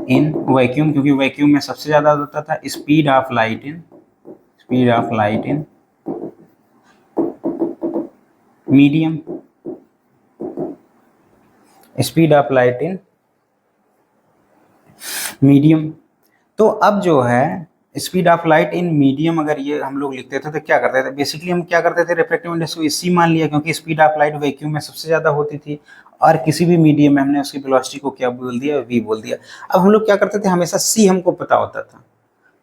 in vacuum, क्योंकि वैक्यूम में सबसे ज्यादा होता था, speed of light in medium, speed of light in medium. तो अब जो है speed of light in medium अगर ये हम लोग लिखते थे तो क्या करते थे, बेसिकली हम क्या करते थे, रिफ्रैक्टिव इंडेक्स को इसी मान लिया, क्योंकि स्पीड ऑफ लाइट वैक्यूम में सबसे ज्यादा होती थी, और किसी भी मीडियम में हमने उसकी वेलोसिटी को क्या बोल दिया, वी बोल दिया। अब हम लोग क्या करते थे, हमेशा सी हमको पता होता था,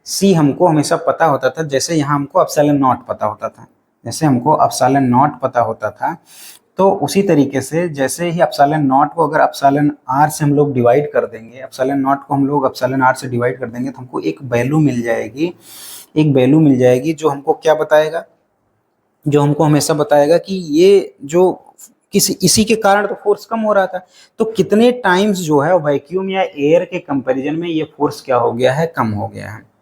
सी हमको हमेशा पता होता था, जैसे यहाँ हमको एप्सिलॉन नॉट पता होता था, जैसे हमको एप्सिलॉन नॉट पता होता था, तो उसी तरीके से जैसे ही एप्सिलॉन नॉट को अगर एप्सिलॉन आर से हम लोग डिवाइड कर देंगे, एप्सिलॉन नॉट को हम लोग एप्सिलॉन आर से डिवाइड कर देंगे, तो हमको एक वैल्यू मिल जाएगी, एक वैल्यू मिल जाएगी जो हमको क्या बताएगा, जो हमको हमेशा बताएगा कि ये जो किसी इसी के कारण तो फोर्स कम हो रहा था, तो कितने टाइम्स जो है वैक्यूम या एयर के कंपैरिजन में ये फोर्स क्या हो गया है, कम हो गया है।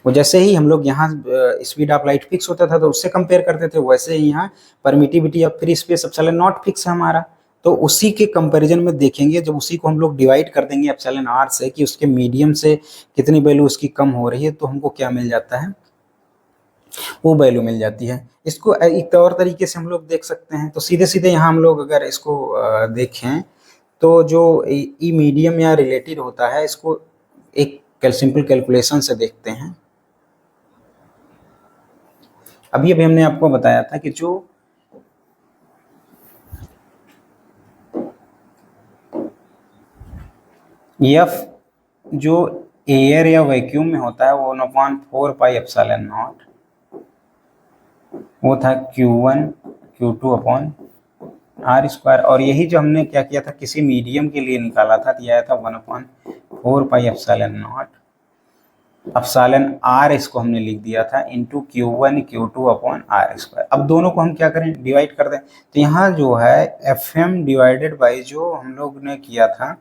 वो जैसे ही हम लोग यहाँ स्पीड ऑफ लाइट फिक्स होता था तो उससे कंपेयर करते थे, वैसे ही यहाँ permittivity of free space epsilon not fix है हमारा, तो उसी के कंपैरिजन में देखेंगे, जब उसी को हम लोग डिवाइड कर देंगे एप्सिलॉन आर से कि उसके मीडियम से कितनी वैल्यू उसकी कम हो रही है, तो हमको क्या मिल जाता है, वो वैल्यू मिल जाती है। इसको एक और तरीके से हम लोग देख सकते हैं, तो सीधे सीधे यहाँ हम लोग अगर इसको देखें, तो जो ई मीडियम या रिलेटेड होता है, इसको एक सिंपल कैलकुलेशन से देखते हैं। अभी अभी हमने आपको बताया था कि जो एफ जो एयर या वैक्यूम में होता है वो 1/4 पाई एप्सिलॉन नॉट, वो था Q1 Q2 upon are square, और यही जो हमने क्या किया था किसी मीडियम के लिए निकाला था, तो आया था 1/4 pi epsilon naught epsilon R, इसको हमने लिख दिया था into Q1 Q2 upon are square. अब दोनों को हम क्या करें, डिवाइड कर दें, तो यहाँ जो है एफ एम डिवाइडेड बाई जो हम लोग ने किया था,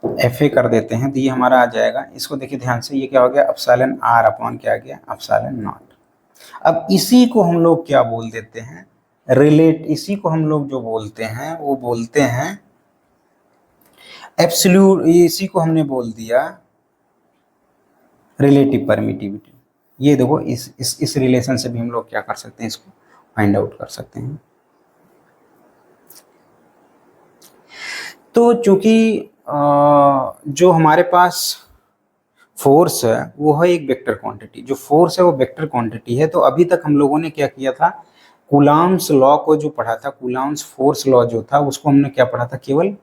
एफ ए कर देते हैं तो ये हमारा आ जाएगा। इसको देखिए ध्यान से, ये क्या हो गया, एप्सिलॉन आर अपॉन क्या आ गया, एप्सिलॉन नॉट। अब इसी को हम लोग क्या बोल देते हैं, रिलेट, इसी को हम लोग जो बोलते हैं वो बोलते हैं एब्सोल्यूट, इसी को हमने बोल दिया रिलेटिव परमिटिविटी। ये देखो इस रिलेशन से भी हम लोग क्या कर सकते हैं, इसको फाइंड आउट कर सकते हैं। तो चूंकि जो हमारे पास फोर्स है वो है एक वेक्टर क्वांटिटी, जो फोर्स है वो वेक्टर क्वांटिटी है। तो अभी तक हम लोगों ने क्या किया था, कूलाम्स लॉ को जो पढ़ा था, कूलाम्स फोर्स लॉ जो था उसको हमने क्या पढ़ा था, केवल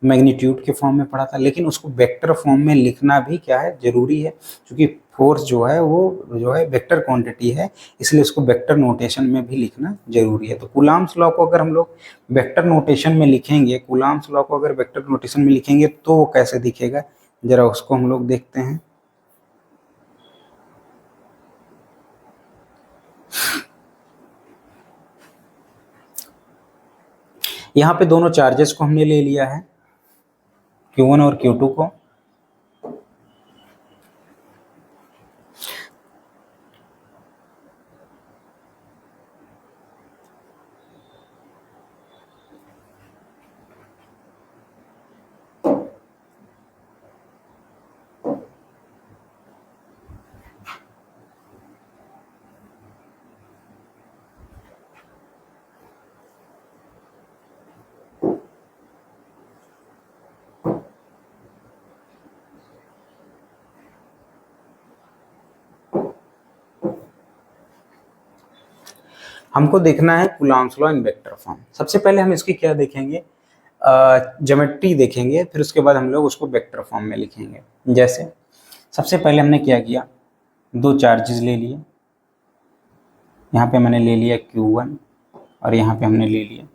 मैग्नीट्यूड के फॉर्म में पढ़ा था। लेकिन उसको वेक्टर फॉर्म में लिखना भी क्या है, जरूरी है, क्योंकि फोर्स जो है वो जो है वेक्टर क्वांटिटी है, इसलिए उसको वेक्टर नोटेशन में भी लिखना जरूरी है। तो कूलाम्स लॉ को अगर हम लोग वेक्टर नोटेशन में लिखेंगे, कूलाम्स लॉ को अगर वेक्टर नोटेशन में लिखेंगे तो वो कैसे दिखेगा, जरा उसको हम लोग देखते हैं। यहाँ पे दोनों चार्जेस को हमने ले लिया है, Q1 और Q2 को। हमको देखना है coulombs law in vector form. सबसे पहले हम इसकी क्या देखेंगे, ज्योमेट्री देखेंगे, फिर उसके बाद हम लोग उसको वेक्टर फॉर्म में लिखेंगे। जैसे सबसे पहले हमने क्या किया, दो चार्जेस ले लिए, यहाँ पे मैंने ले लिया Q1 और यहाँ पे हमने ले लिया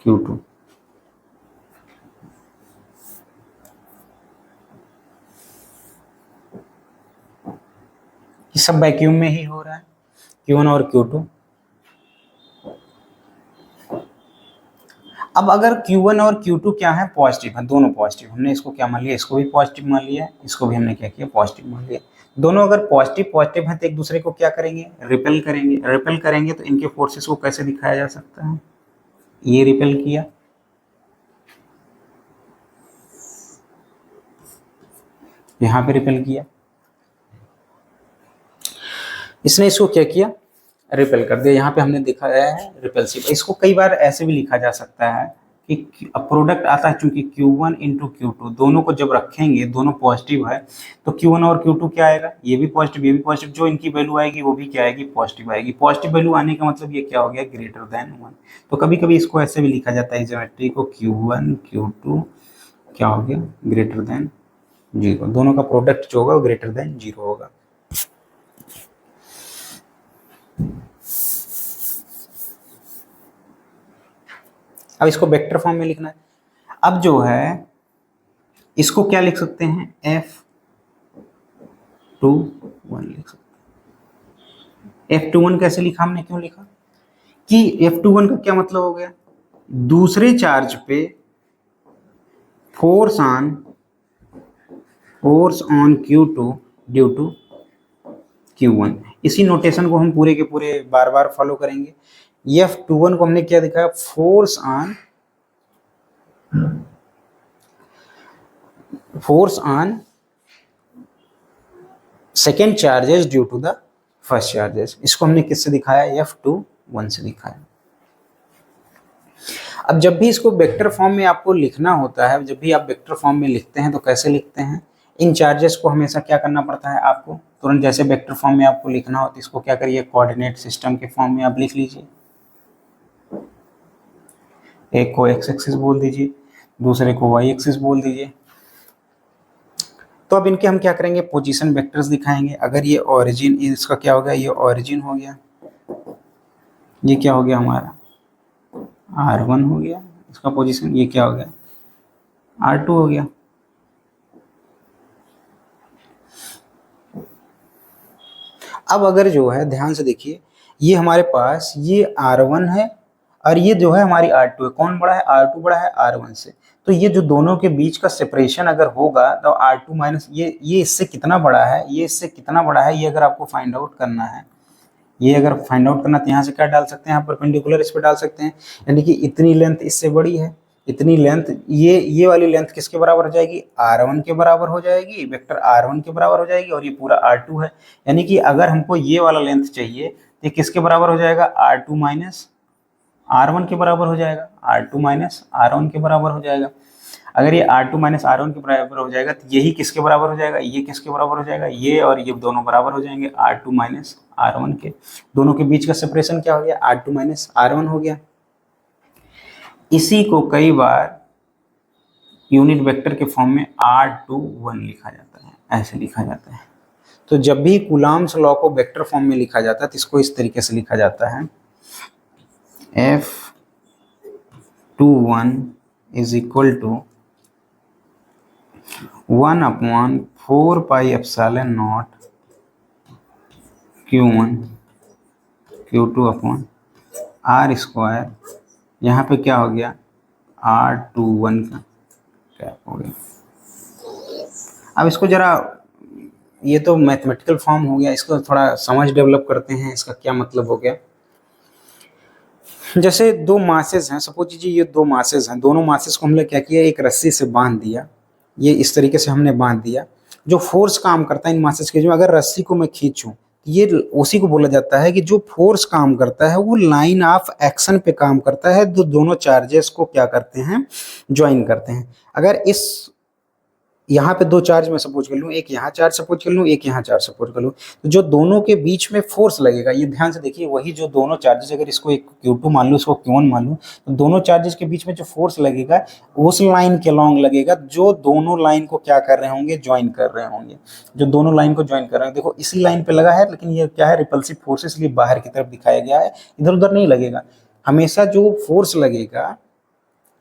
Q2। ये सब वैक्यूम में ही हो रहा है, Q1 और Q2। अब अगर Q1 और Q2 क्या है, पॉजिटिव है, दोनों पॉजिटिव, हमने इसको क्या मान लिया, इसको भी पॉजिटिव मान लिया, इसको भी हमने क्या किया, पॉजिटिव मान लिया। दोनों अगर पॉजिटिव पॉजिटिव हैं तो एक दूसरे को क्या करेंगे, रिपेल करेंगे। रिपेल करेंगे तो इनके फोर्सेस को कैसे दिखाया जा सकता है, ये रिपेल किया, यहाँ पे रिपेल किया, इसने इसको क्या किया, रिपेल कर दिया। यहाँ पे हमने देखा है रिपल्सिव। इसको कई बार ऐसे भी लिखा जा सकता है कि प्रोडक्ट आता है, चूंकि Q1 इंटू Q2 दोनों को जब रखेंगे, दोनों पॉजिटिव है, तो Q1 और Q2 क्या आएगा, ये भी पॉजिटिव, ये भी पॉजिटिव, जो इनकी वैल्यू आएगी वो भी क्या आएगी, पॉजिटिव आएगी। पॉजिटिव वैल्यू आने का मतलब ये क्या हो गया, ग्रेटर देन 1। तो कभी कभी इसको ऐसे भी लिखा जाता है, ज्योमेट्री को Q1 Q2 क्या हो गया, ग्रेटर देन 0, दोनों का प्रोडक्ट जो होगा वो ग्रेटर देन 0 होगा। अब इसको वेक्टर फॉर्म में लिखना है। अब जो है इसको क्या लिख सकते हैं, F21 लिख सकते हैं। F21 कैसे लिखा हमने, क्यों लिखा कि F21 का क्या मतलब हो गया, दूसरे चार्ज पे force on Q2 due to Q1। इसी नोटेशन को हम पूरे के पूरे बार बार फॉलो करेंगे। F21 को हमने क्या दिखाया, force on second charges due to the first charges. इसको हमने किससे दिखाया, F21 से दिखाया। अब जब भी इसको वेक्टर फॉर्म में आपको लिखना होता है, जब भी आप वेक्टर फॉर्म में लिखते हैं तो कैसे लिखते हैं, इन चार्जेस को हमेशा क्या करना पड़ता है आपको, तुरंत जैसे वेक्टर फॉर्म में आपको लिखना हो तो इसको क्या करिए, कोऑर्डिनेट सिस्टम के फॉर्म में आप लिख लीजिए। एक को एक्स एक्सिस बोल दीजिए, दूसरे को वाई एक्सिस बोल दीजिए। तो अब इनके हम क्या करेंगे, पोजीशन वेक्टर्स दिखाएंगे। अगर ये ओरिजिन, इसका क्या हो गया, ये ओरिजिन हो गया, ये क्या हो गया हमारा R1 हो गया, इसका पोजीशन, ये क्या हो गया R2 हो गया। अब अगर जो है ध्यान से देखिए, ये हमारे पास ये R1 है और ये जो है हमारी R2 है। कौन बड़ा है? R2 बड़ा है R1 से। तो ये जो दोनों के बीच का सेपरेशन अगर होगा तो R2 माइनस ये इससे कितना बड़ा है, ये इससे कितना बड़ा है, ये अगर आपको फाइंड आउट करना है, ये अगर फाइंड आउट करना, तो यहाँ से क्या डाल सकते हैं, यहाँ परपेंडिकुलर इस पे डाल सकते हैं, यानी कि इतनी लेंथ इससे बड़ी है, इतनी लेंथ, ये वाली लेंथ किसके बराबर हो जाएगी? R1 के बराबर हो जाएगी, वेक्टर R1 के बराबर हो जाएगी, और ये पूरा R2 है। यानी कि अगर हमको ये वाला लेंथ चाहिए तो किसके बराबर हो जाएगा? R2 माइनस R1 के बराबर हो जाएगा, R2 माइनस R1 के बराबर हो जाएगा। अगर ये R2 माइनस R1 के बराबर हो जाएगा तो यही किसके बराबर हो जाएगा? ये किसके बराबर हो जाएगा? ये और ये दोनों बराबर हो जाएंगे R2 माइनस R1 के। दोनों के बीच का सेपरेशन क्या हो गया? R2 माइनस R1 हो गया। इसी को कई बार यूनिट वेक्टर के फॉर्म में R21 लिखा जाता है, ऐसे लिखा जाता है। तो जब भी कूलम्ब्स लॉ को वेक्टर फॉर्म में लिखा जाता है तो इसको इस तरीके से लिखा जाता है, F21 is equal to 1/4 pi epsilon naught Q1 Q2 upon R square, यहाँ पे क्या हो गया? R21 का क्या हो गया। अब इसको जरा, ये तो मैथमेटिकल फॉर्म हो गया, इसको थोड़ा समझ डेवलप करते हैं, इसका क्या मतलब हो गया। जैसे दो मासेस हैं, सपोज कीजिए ये दो मासेस हैं, दोनों मासेस को हमने क्या किया, एक रस्सी से बांध दिया, ये इस तरीके से हमने बांध दिया। जो फोर्स काम करता है इन मासेस के, जो अगर रस्सी को मैं खींचूं, ये उसी को बोला जाता है कि जो फोर्स काम करता है वो लाइन ऑफ एक्शन पे काम करता है, तो दोनों चार्जेस को क्या करते हैं? ज्वाइन करते हैं। अगर इस यहाँ पे दो चार्ज मैं सपोज कर लूँ, एक यहाँ चार्ज सपोज कर लूँ, एक यहाँ चार्ज सपोज कर लूँ, तो जो दोनों के बीच में फोर्स लगेगा, ये ध्यान से देखिए, वही जो दोनों चार्जेस, अगर इसको एक Q2 मान लूँ, इसको Q1 मान लूँ, तो दोनों चार्जेस के बीच में जो फोर्स लगेगा उस लाइन के लॉन्ग लगेगा, जो दोनों लाइन को क्या कर रहे होंगे? ज्वाइन कर रहे होंगे। जो दोनों लाइन को ज्वाइन कर रहे हैं, देखो इसी लाइन पे लगा है, लेकिन ये क्या है? रिपल्सिव फोर्स, इसलिए बाहर की तरफ दिखाया गया है, इधर उधर नहीं लगेगा। हमेशा जो फोर्स लगेगा,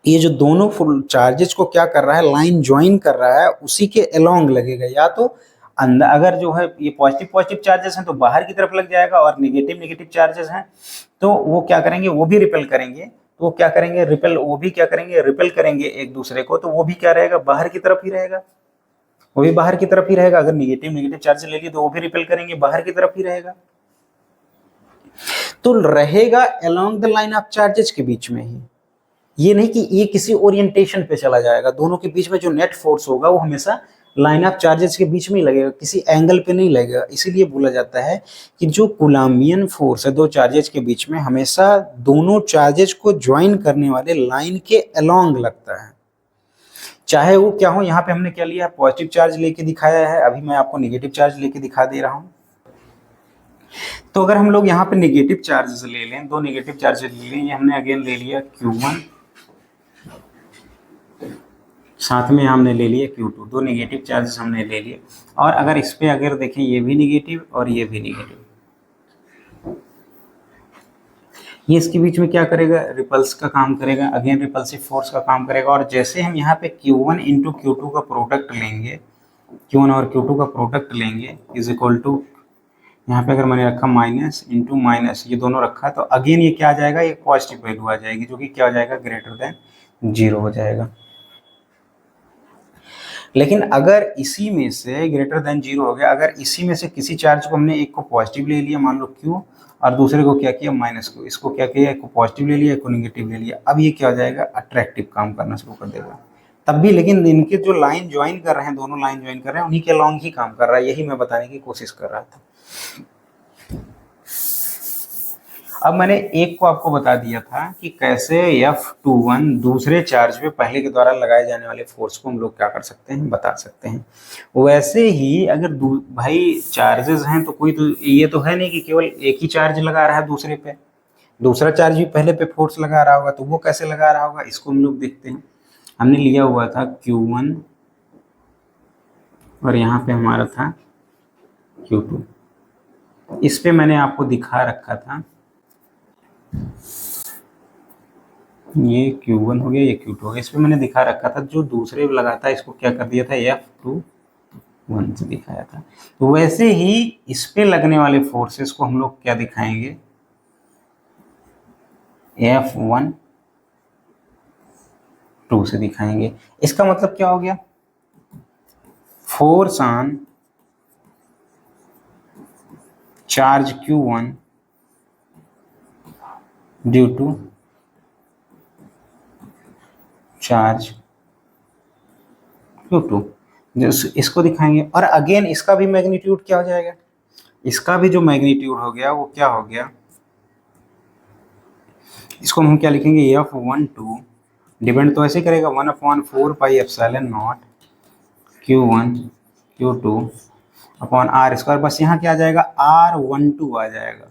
ये जो दोनों चार्जेस को क्या कर रहा है? लाइन ज्वाइन कर रहा है, उसी के अलोंग लगेगा। या तो अंदर, अगर जो है ये पॉजिटिव चार्जेस हैं तो बाहर की तरफ लग जाएगा, और नेगेटिव चार्जेस हैं तो वो क्या करेंगे? वो भी रिपेल करेंगे। तो वो क्या करेंगे? रिपेल, वो भी क्या करेंगे? रिपेल करेंगे एक दूसरे को, तो वो भी क्या रहेगा? बाहर की तरफ ही रहेगा, वो भी बाहर की तरफ ही रहेगा। अगर नेगेटिव चार्जेस ले लिए तो वो भी रिपेल करेंगे, बाहर की तरफ ही रहेगा। तो रहेगा along the line of charges के बीच में ही, ये नहीं कि ये किसी ओरिएंटेशन पे चला जाएगा। दोनों के बीच में जो नेट फोर्स होगा वो हमेशा लाइन ऑफ चार्जेस के बीच में ही लगेगा, किसी एंगल पे नहीं लगेगा। इसीलिए बोला जाता है कि जो कूलम्बियन फोर्स है दो चार्जेस के बीच में, हमेशा दोनों चार्जेस को ज्वाइन करने वाले लाइन के अलोंग लगता है, चाहे वो क्या हो। यहाँ पे हमने क्या लिया? पॉजिटिव चार्ज लेके दिखाया है, अभी मैं आपको नेगेटिव चार्ज लेके दिखा दे रहा हूँ। तो अगर हम लोग यहाँ पे नेगेटिव चार्जेस ले लें, दो नेगेटिव चार्जेस ले लें, ये हमने अगेन ले लिया Q1, साथ में हमने ले लिया Q2, दो नेगेटिव चार्जेस हमने ले लिए। और अगर इस पे अगर देखें, ये भी नेगेटिव और ये भी नेगेटिव, ये इसके बीच में क्या करेगा? रिपल्स का काम करेगा, अगेन रिपल्सिव फोर्स का काम करेगा। और जैसे हम यहाँ पे Q1 इंटू Q2 का प्रोडक्ट लेंगे, Q1 और Q2 का प्रोडक्ट लेंगे इज इक्वल टू, यहाँ पे अगर मैंने रखा माइनस इंटू माइनस, ये दोनों रखा, तो अगेन ये क्या आ जाएगा? एक पॉजिटिव वैल्यू आ जाएगी, जो कि क्या हो जाएगा? ग्रेटर देन 0 हो जाएगा। लेकिन अगर इसी में से ग्रेटर देन 0 हो गया, अगर इसी में से किसी चार्ज को हमने एक को पॉजिटिव ले लिया, मान लो Q, और दूसरे को क्या किया? माइनस को, इसको क्या किया? एक को पॉजिटिव ले लिया, एक को नेगेटिव ले लिया, अब ये क्या हो जाएगा? अट्रैक्टिव काम करना शुरू कर देगा तब भी। लेकिन इनके जो लाइन ज्वाइन कर रहे हैं, दोनों लाइन ज्वाइन कर रहे हैं, उन्हीं के लॉन्ग ही काम कर रहा है, यही मैं बताने की कोशिश कर रहा था। अब मैंने एक को आपको बता दिया था कि कैसे F21 दूसरे चार्ज पे पहले के द्वारा लगाए जाने वाले फोर्स को हम लोग क्या कर सकते हैं? बता सकते हैं। वैसे ही अगर भाई चार्जेस हैं तो कोई तो ये तो है नहीं कि केवल एक ही चार्ज लगा रहा है दूसरे पे, दूसरा चार्ज भी पहले पे फोर्स लगा रहा होगा, तो वो कैसे लगा रहा होगा? इसको हम लोग देखते हैं। हमने लिया हुआ था Q1 और यहाँ पे हमारा था Q2, इस पे मैंने आपको दिखा रखा था, ये Q1 हो गया, ये Q2 हो गया, इस पे मैंने दिखा रखा था। जो दूसरे लगा था इसको क्या कर दिया था? F21 से दिखाया था। तो वैसे ही इस पे लगने वाले फोर्सेस को हम लोग क्या दिखाएंगे? F1 2 से दिखाएंगे। इसका मतलब क्या हो गया, force on charge Q1 due to charge Q2, इसको दिखाएंगे। और अगेन इसका भी मैग्नीट्यूड क्या हो जाएगा, इसका भी जो मैग्नीट्यूड हो गया वो क्या हो गया, इसको हम क्या लिखेंगे, F12 डिपेंड तो ऐसे करेगा 1/4 pi epsilon naught Q1 Q2 upon are square, बस यहाँ क्या आ जाएगा, R12 आ जाएगा।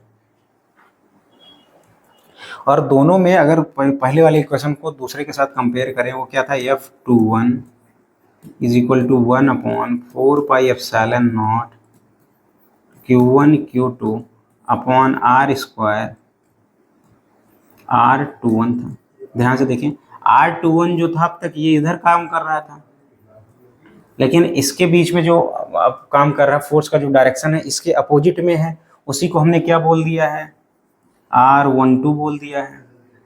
और दोनों में अगर पहले वाले इक्वेशन को दूसरे के साथ कंपेयर करें, वो क्या था, F21 is equal to 1/4 pi epsilon naught Q1 Q2 upon are square R21 था। ध्यान से देखें, R21 जो था अब तक ये इधर काम कर रहा था, लेकिन इसके बीच में जो अब काम कर रहा है, फोर्स का जो डायरेक्शन है इसके अपोजिट में है, उसी को हमने क्या बोल दिया है, R12 बोल दिया है।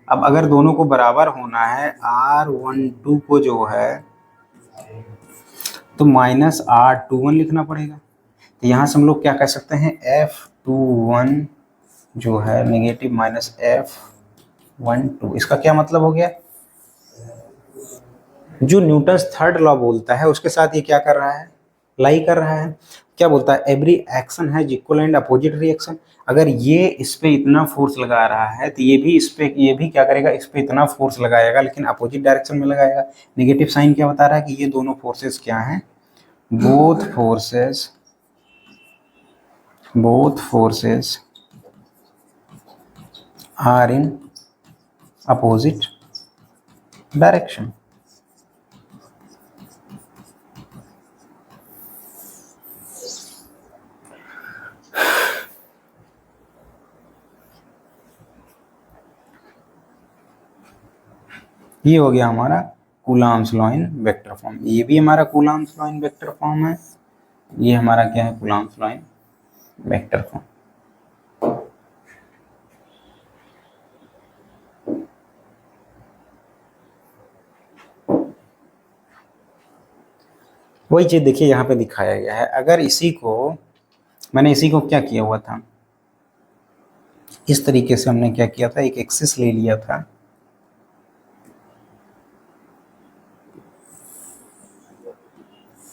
अब अगर दोनों को बराबर होना है, R12 को जो है तो -R21 लिखना पड़ेगा। तो यहाँ से हम लोग क्या कह सकते हैं, F21 जो है नेगेटिव माइनस F12, इसका क्या मतलब हो गया, जो न्यूटन्स थर्ड लॉ बोलता है उसके साथ ये क्या कर रहा है, लाई कर रहा है। क्या बोलता है, एवरी एक्शन है इक्वल एंड अपोजिट रिएक्शन। अगर ये इस पे इतना फोर्स लगा रहा है तो ये भी इस पे, ये भी क्या करेगा, इस पे इतना फोर्स लगाएगा, लेकिन अपोजिट डायरेक्शन में लगाएगा। नेगेटिव साइन क्या बता रहा है कि ये दोनों फोर्सेस क्या हैं, both forces are in opposite direction. ये हो गया हमारा Coulomb's law in vector form. ये भी हमारा Coulomb's law in vector form है, ये हमारा क्या है, Coulomb's law in vector form. वही चीज देखिए यहाँ पे दिखाया गया है। अगर इसी को मैंने इसी को क्या किया हुआ था, इस तरीके से हमने क्या किया था, एक एक्सिस ले लिया था,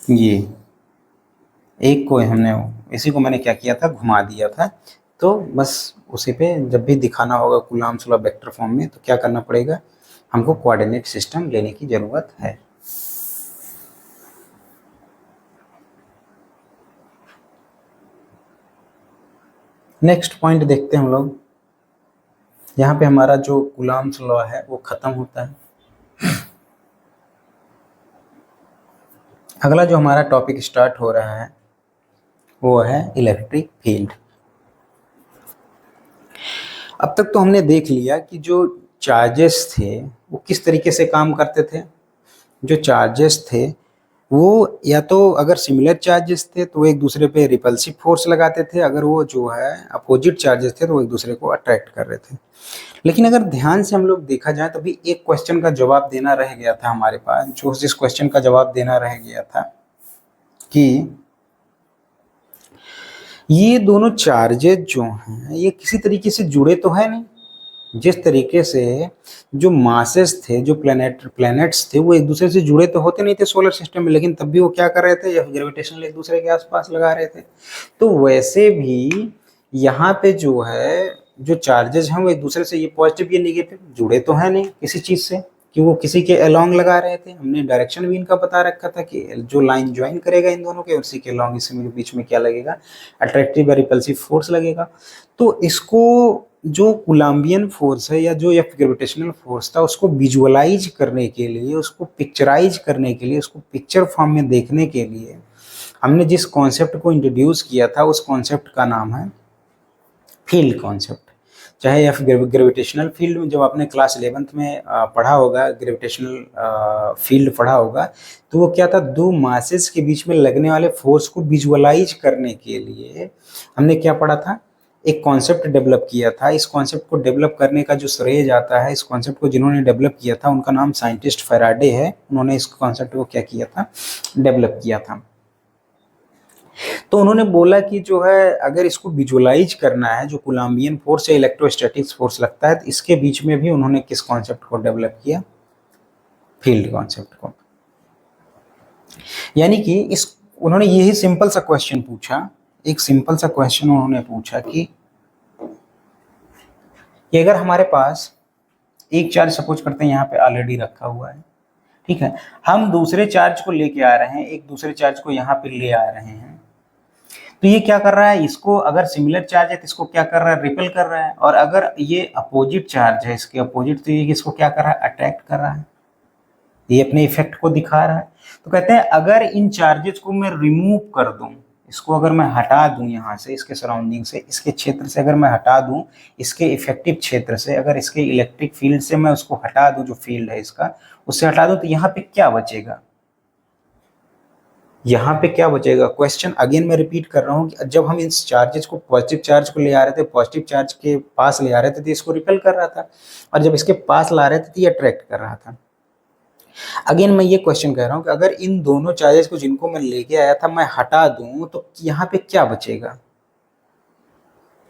ये एक को हमने, इसी को मैंने क्या किया था, घुमा दिया था। तो बस उसी पे जब भी दिखाना होगा कूलम्ब्स लॉ वेक्टर फॉर्म में, तो क्या करना पड़ेगा, हमको कोऑर्डिनेट सिस्टम लेने की जरूरत है। नेक्स्ट पॉइंट देखते हैं हम लोग। यहाँ पे हमारा जो कूलम्ब्स लॉ है वो खत्म होता है। अगला जो हमारा टॉपिक स्टार्ट हो रहा है वो है इलेक्ट्रिक फील्ड। अब तक तो हमने देख लिया कि जो चार्जेस थे वो किस तरीके से काम करते थे। जो चार्जेस थे वो या तो अगर सिमिलर चार्जेस थे तो वो एक दूसरे पे रिपल्सिव फोर्स लगाते थे, अगर वो जो है अपोजिट चार्जेस थे तो वो एक दूसरे को अट्रैक्ट कर रहे थे। लेकिन अगर ध्यान से हम लोग देखा जाए तो भी एक क्वेश्चन का जवाब देना रह गया था हमारे पास, जो जिस क्वेश्चन का जवाब देना रह गया था कि ये दोनों चार्जेस जो हैं ये किसी तरीके से जुड़े तो है नहीं। जिस तरीके से जो मासेस थे, जो प्लैनेट्स थे, वो एक दूसरे से जुड़े तो होते नहीं थे सोलर सिस्टम में, लेकिन तब भी वो क्या कर रहे थे, ग्रेविटेशनल एक दूसरे के आसपास लगा रहे थे। तो वैसे भी यहाँ पे जो है जो चार्जेस हैं वो एक दूसरे से, ये पॉजिटिव ये नेगेटिव, जुड़े तो है नहीं किसी चीज से, कि वो किसी के अलोंग लगा रहे थे। हमने डायरेक्शन भी इनका बता रखा था कि जो लाइन ज्वाइन करेगा इन दोनों के, उसी के अलोंग इसमें बीच में क्या लगेगा, अट्रैक्टिव या रिपल्सिव फोर्स लगेगा। तो इसको जो कूलम्बियन फोर्स है या जो एफ ग्रेविटेशनल फोर्स था उसको विजुअलाइज करने के लिए, उसको पिक्चराइज करने के लिए, उसको पिक्चर फॉर्म में देखने के लिए हमने जिस कॉन्सेप्ट को इंट्रोड्यूस किया था उस कॉन्सेप्ट का नाम है फील्ड कॉन्सेप्ट। चाहे एफ ग्रेविटेशनल फील्ड में, जब आपने क्लास 11th में पढ़ा होगा, ग्रेविटेशनल फील्ड पढ़ा होगा, तो वो क्या था, दो मासेस के बीच में लगने वाले फोर्स को विजुअलाइज करने के लिए हमने क्या पढ़ा था, एक कॉन्सेप्ट डेवलप किया था। इस कॉन्सेप्ट को डेवलप करने का जो श्रेय जाता है, इस कॉन्सेप्ट को जिन्होंने डेवलप किया था उनका नाम साइंटिस्ट फैराडे है। उन्होंने इस कॉन्सेप्ट को क्या किया था, डेवलप किया था। तो उन्होंने बोला कि जो है अगर इसको विजुअलाइज करना है, जो कूलम्बियन फोर्स या इलेक्ट्रोस्टैटिक्स फोर्स लगता है, तो इसके बीच में भी उन्होंने किस कॉन्सेप्ट को डेवलप किया, फील्ड कॉन्सेप्ट को। यानी कि इस उन्होंने यही सिंपल सा क्वेश्चन पूछा, एक सिंपल सा क्वेश्चन उन्होंने पूछा कि अगर हमारे पास एक चार्ज सपोज करते हैं यहाँ पे ऑलरेडी रखा हुआ है, ठीक है, हम दूसरे चार्ज को लेके आ रहे हैं, एक दूसरे चार्ज को यहाँ पे ले आ रहे हैं, तो ये क्या कर रहा है, इसको अगर सिमिलर चार्ज है तो इसको क्या कर रहा है, रिपेल कर रहा है, और अगर ये अपोजिट चार्ज है, इसके अपोजिट, तो ये इसको क्या कर रहा है, अट्रैक्ट कर रहा है, ये अपने इफेक्ट को दिखा रहा है। तो कहते हैं अगर इन चार्जेस को मैं रिमूव कर दूं, इसको अगर मैं हटा दूं यहाँ से, इसके सराउंडिंग से, इसके क्षेत्र से अगर मैं हटा दूं, इसके इफेक्टिव क्षेत्र से, अगर इसके इलेक्ट्रिक फील्ड से मैं उसको हटा दूं, जो फील्ड है इसका उससे हटा दूं, तो यहाँ पे क्या बचेगा, यहाँ पे क्या बचेगा। क्वेश्चन अगेन मैं रिपीट कर रहा हूँ कि जब हम इस चार्जेस को, पॉजिटिव चार्ज को ले आ रहे थे, पॉजिटिव चार्ज के पास ले आ रहे थे तो इसको रिपेल कर रहा था, और जब इसके पास ला रहे थे तो ये अट्रैक्ट कर रहा था। अगेन मैं ये क्वेश्चन कह रहा हूँ कि अगर इन दोनों चार्जेस को जिनको मैं लेके आया था मैं हटा दूं, तो यहाँ पे क्या बचेगा,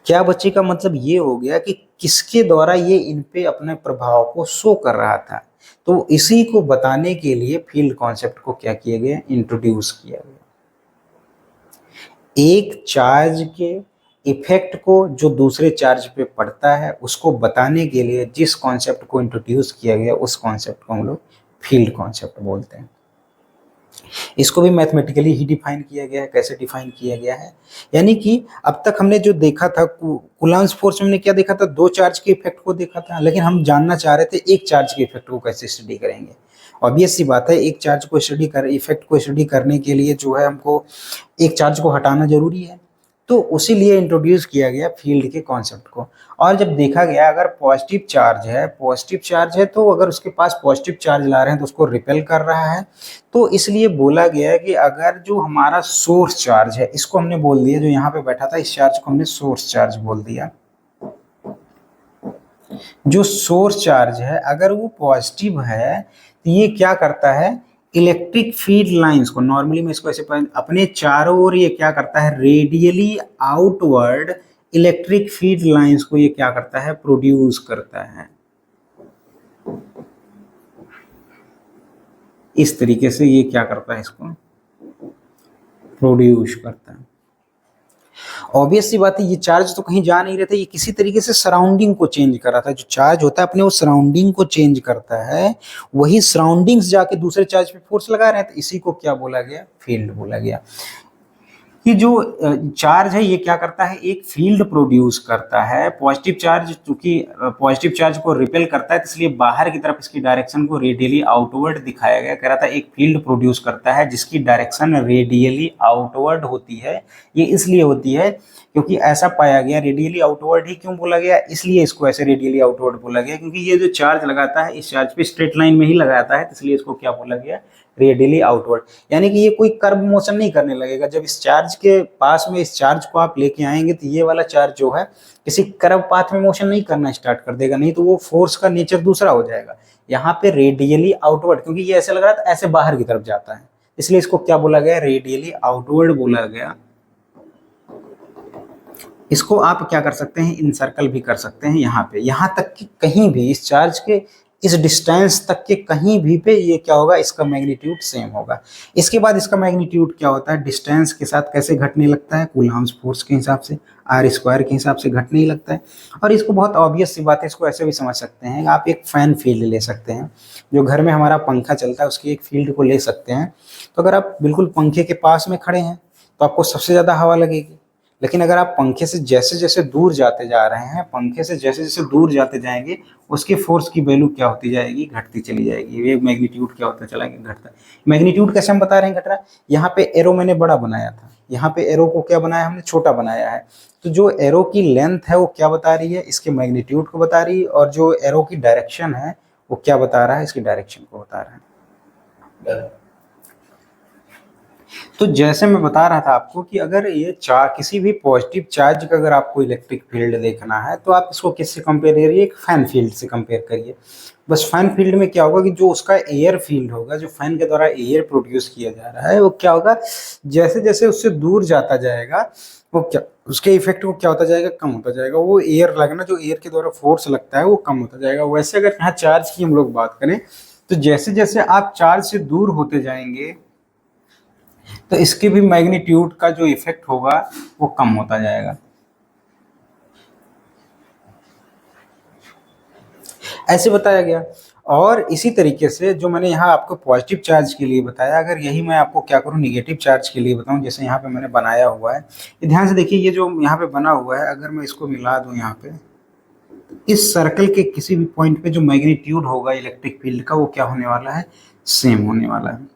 क्या बचेगा, मतलब ये हो गया कि किसके द्वारा ये इन पे अपने प्रभाव को शो कर रहा था। तो इसी को बताने के लिए फील्ड कॉन्सेप्ट को क्या किया गया, इंट्रोड्यूस किया गया। एक चार्ज के इफेक्ट को जो दूसरे चार्ज पे पड़ता है उसको बताने के लिए जिस कॉन्सेप्ट को इंट्रोड्यूस किया गया उस कॉन्सेप्ट को हम लोग फील्ड कॉन्सेप्ट बोलते हैं। इसको भी मैथमेटिकली ही डिफाइन किया गया है। कैसे डिफाइन किया गया है, यानी कि अब तक हमने जो देखा था कूलम्ब्स फोर्स में हमने क्या देखा था, दो चार्ज के इफेक्ट को देखा था, लेकिन हम जानना चाह रहे थे एक चार्ज के इफेक्ट को कैसे स्टडी करेंगे। ऑब्वियस सी बात है, एक चार्ज को स्टडी कर, इफेक्ट को स्टडी करने के लिए जो है हमको एक चार्ज को हटाना जरूरी है, तो उसी लिए इंट्रोड्यूस किया गया फील्ड के कॉन्सेप्ट को। और जब देखा गया अगर पॉजिटिव चार्ज है तो अगर उसके पास पॉजिटिव चार्ज ला रहे हैं तो उसको रिपेल कर रहा है, तो इसलिए बोला गया है कि अगर जो हमारा सोर्स चार्ज है, इसको हमने बोल दिया, जो यहाँ पे बैठा था इस चार्ज को हमने सोर्स चार्ज बोल दिया, जो सोर्स चार्ज है अगर वो पॉजिटिव है तो ये क्या करता है, इलेक्ट्रिक फील्ड लाइंस को, नॉर्मली मैं इसको ऐसे अपने चारों ओर ये क्या करता है, radially outward electric field lines को ये क्या करता है, प्रोड्यूस करता है। इस तरीके से ये क्या करता है, इसको प्रोड्यूस करता है। ऑब्वियस सी बात है, ये चार्ज तो कहीं जा नहीं रहे थे, ये किसी तरीके से सराउंडिंग को चेंज कर रहा था। जो चार्ज होता है अपने वो सराउंडिंग को चेंज करता है, वही सराउंडिंग्स जाके दूसरे चार्ज पे फोर्स लगा रहे हैं, तो इसी को क्या बोला गया, फील्ड बोला गया। कि जो चार्ज है ये क्या करता है, एक फील्ड प्रोड्यूस करता है। पॉजिटिव चार्ज चूंकि पॉजिटिव चार्ज को रिपेल करता है, तो इसलिए बाहर की तरफ इसकी डायरेक्शन को रेडियली आउटवर्ड दिखाया गया। कह रहा था एक फील्ड प्रोड्यूस करता है जिसकी डायरेक्शन रेडियली आउटवर्ड होती है। ये इसलिए होती है क्योंकि ऐसा पाया गया, रेडियली आउटवर्ड ही क्यों बोला गया, इसलिए इसको ऐसे रेडियली आउटवर्ड बोला गया क्योंकि ये जो चार्ज लगाता है इस चार्ज पे स्ट्रेट लाइन में ही लगाता है, तो इसलिए इसको क्या बोला गया, रेडियली आउटवर्ड। यानी कि ये कोई कर्व मोशन नहीं करने लगेगा। जब इस चार्ज के पास में इस चार्ज को आप लेके आएंगे तो ये वाला चार्ज जो है किसी कर्व पाथ में मोशन नहीं करना स्टार्ट कर देगा, नहीं तो वो फोर्स का नेचर दूसरा हो जाएगा। यहाँ पे रेडियली आउटवर्ड, क्योंकि ये ऐसे लग रहा था ऐसे बाहर की तरफ जाता है, इसलिए इसको क्या बोला गया, रेडियली आउटवर्ड बोला गया। इसको आप क्या कर सकते हैं, इनसर्कल भी कर सकते हैं यहाँ पे, यहाँ तक कि कहीं भी इस चार्ज के इस डिस्टेंस तक के कहीं भी पे ये क्या होगा, इसका मैग्नीट्यूड सेम होगा। इसके बाद इसका मैग्नीट्यूड क्या होता है, डिस्टेंस के साथ कैसे घटने लगता है, कूलम्ब्स फोर्स के हिसाब से, आर स्क्वायर के हिसाब से घटने ही लगता है। और इसको बहुत ऑब्वियस सी बात है, इसको ऐसे भी समझ सकते हैं, आप एक फैन फील्ड ले सकते हैं, जो घर में हमारा पंखा चलता है उसकी एक फील्ड को ले सकते हैं। तो अगर आप बिल्कुल पंखे के पास में खड़े हैं तो आपको सबसे ज़्यादा हवा लगेगी, लेकिन अगर आप पंखे से जैसे जैसे दूर जाते जा रहे हैं, पंखे से जैसे जैसे दूर जाते जाएंगे उसके फोर्स की वैल्यू क्या होती जाएगी, घटती चली जाएगी। ये मैग्नीट्यूड क्या होता चला गया, घटता। मैग्नीट्यूड कैसे हम बता रहे हैं घट रहा है, यहाँ पे एरो मैंने बड़ा बनाया था, यहाँ पे एरो को क्या बनाया हमने, छोटा बनाया है। तो जो एरो की लेंथ है वो क्या बता रही है, इसके मैग्नीट्यूड को बता रही है, और जो एरो की डायरेक्शन है वो क्या बता रहा है, इसकी डायरेक्शन को बता रहा है। तो जैसे मैं बता रहा था आपको कि अगर ये किसी भी पॉजिटिव चार्ज का अगर आपको इलेक्ट्रिक फील्ड देखना है तो आप इसको किससे कंपेयर करिए, एक फैन फील्ड से कंपेयर करिए। बस फैन फील्ड में क्या होगा कि जो उसका एयर फील्ड होगा, जो फैन के द्वारा एयर प्रोड्यूस किया जा रहा है, वो क्या होगा, जैसे जैसे उससे दूर जाता जाएगा वो क्या, उसके इफेक्ट को क्या होता जाएगा, कम होता जाएगा। वो एयर लगना, जो एयर के द्वारा फोर्स लगता है वो कम होता जाएगा। वैसे अगर यहाँ चार्ज की हम लोग बात करें तो जैसे जैसे आप चार्ज से दूर होते जाएंगे तो इसके भी मैग्नीट्यूड का जो इफेक्ट होगा वो कम होता जाएगा। ऐसे बताया गया। और इसी तरीके से जो मैंने यहाँ आपको पॉजिटिव चार्ज के लिए बताया, अगर यही मैं आपको क्या करूँ निगेटिव चार्ज के लिए बताऊँ, जैसे यहाँ पे मैंने बनाया हुआ है, ये ध्यान से देखिए, ये जो यहाँ पे बना हुआ है अगर मैं इसको मिला दूँ यहाँ पे, इस सर्कल के किसी भी पॉइंट पे जो मैग्नीट्यूड होगा इलेक्ट्रिक फील्ड का वो क्या होने वाला है, सेम होने वाला है।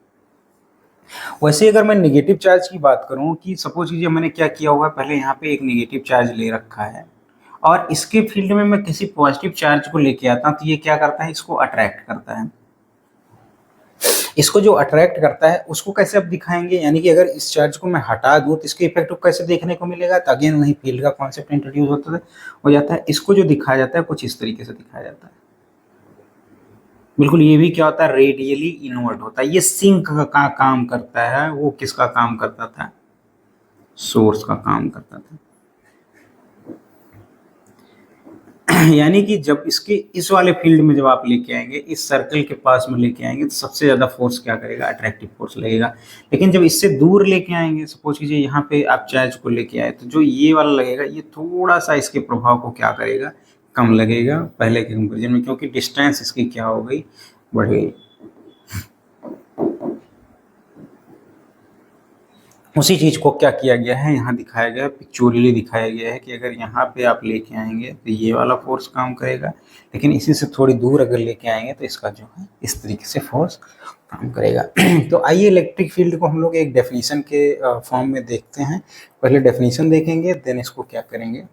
वैसे अगर मैं नेगेटिव चार्ज की बात करूं कि सपोज कीजिए मैंने क्या किया हुआ है, पहले यहाँ पे एक नेगेटिव चार्ज ले रखा है और इसके फील्ड में मैं किसी पॉजिटिव चार्ज को लेके आता हूं तो ये क्या करता है, इसको अट्रैक्ट करता है। इसको जो अट्रैक्ट करता है उसको कैसे आप दिखाएंगे, यानी कि अगर इस चार्ज को मैं हटा दूं तो इसके इफेक्ट को कैसे देखने को मिलेगा, तो अगेन वही फील्ड का कॉन्सेप्ट इंट्रोड्यूस हो जाता है। इसको जो दिखाया जाता है कुछ इस तरीके से दिखाया जाता है, बिल्कुल। ये भी क्या होता है, रेडियली इनवर्ट होता है। ये सिंक का काम करता है, वो किसका काम करता था, सोर्स का काम करता था। यानी कि जब इसके इस वाले फील्ड में जब आप लेके आएंगे, इस सर्कल के पास में लेके आएंगे, तो सबसे ज्यादा फोर्स क्या करेगा, अट्रैक्टिव फोर्स लगेगा। लेकिन जब इससे दूर लेके आएंगे, सपोज कीजिए यहाँ पे आप चार्ज को लेके आए, तो जो ये वाला लगेगा ये थोड़ा सा इसके प्रभाव को क्या करेगा, कम लगेगा पहले के कंपेरिजन में, क्योंकि डिस्टेंस इसकी क्या हो गई, बढ़ गई। उसी चीज को क्या किया गया है, यहाँ दिखाया गया, पिक्चोरियली दिखाया गया है कि अगर यहाँ पे आप लेके आएंगे तो ये वाला फोर्स काम करेगा, लेकिन इसी से थोड़ी दूर अगर लेके आएंगे तो इसका जो है इस तरीके से फोर्स काम करेगा। तो आइए इलेक्ट्रिक फील्ड को हम लोग एक डेफिनेशन के फॉर्म में देखते हैं। पहले डेफिनेशन देखेंगे, देन इसको क्या करेंगे।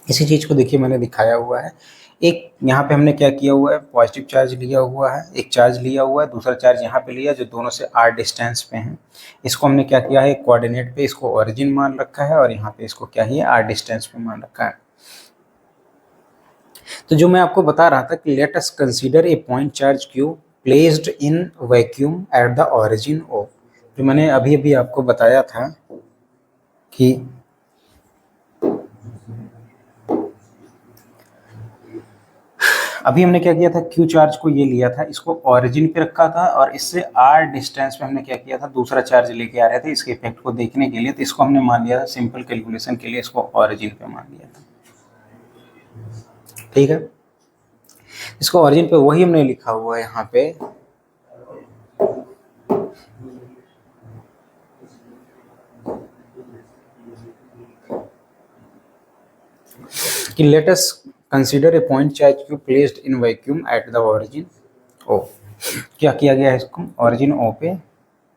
इसी चीज को देखिए मैंने दिखाया हुआ है। एक यहाँ पे हमने क्या किया हुआ है, पॉजिटिव चार्ज लिया हुआ है, एक चार्ज लिया हुआ है, दूसरा चार्ज यहाँ पे लिया जो दोनों से r डिस्टेंस पे हैं। इसको हमने क्या किया है, कोऑर्डिनेट पे इसको ओरिजिन मान रखा है और यहाँ पे इसको क्या है, r डिस्टेंस पे मान रखा है। तो जो मैं आपको बता रहा था कि let us consider a point charge q placed in vacuum at the origin O। जो मैंने अभी अभी आपको बताया था कि अभी हमने क्या किया था, क्यू चार्ज को ये लिया था, इसको ओरिजिन पे रखा था और इससे r डिस्टेंस पे हमने क्या किया था, दूसरा चार्ज लेके आ रहे थे इसके इफेक्ट को देखने के लिए। तो इसको हमने मान लिया था, सिंपल कैलकुलेशन के लिए इसको ओरिजिन पे मान लिया था, ठीक है। इसको ओरिजिन पे वही हमने लिखा हुआ है यहाँ पे कि let us consider a point charge Q placed in vacuum at the origin O. क्या किया गया है, इसको ओरिजिन ओ पे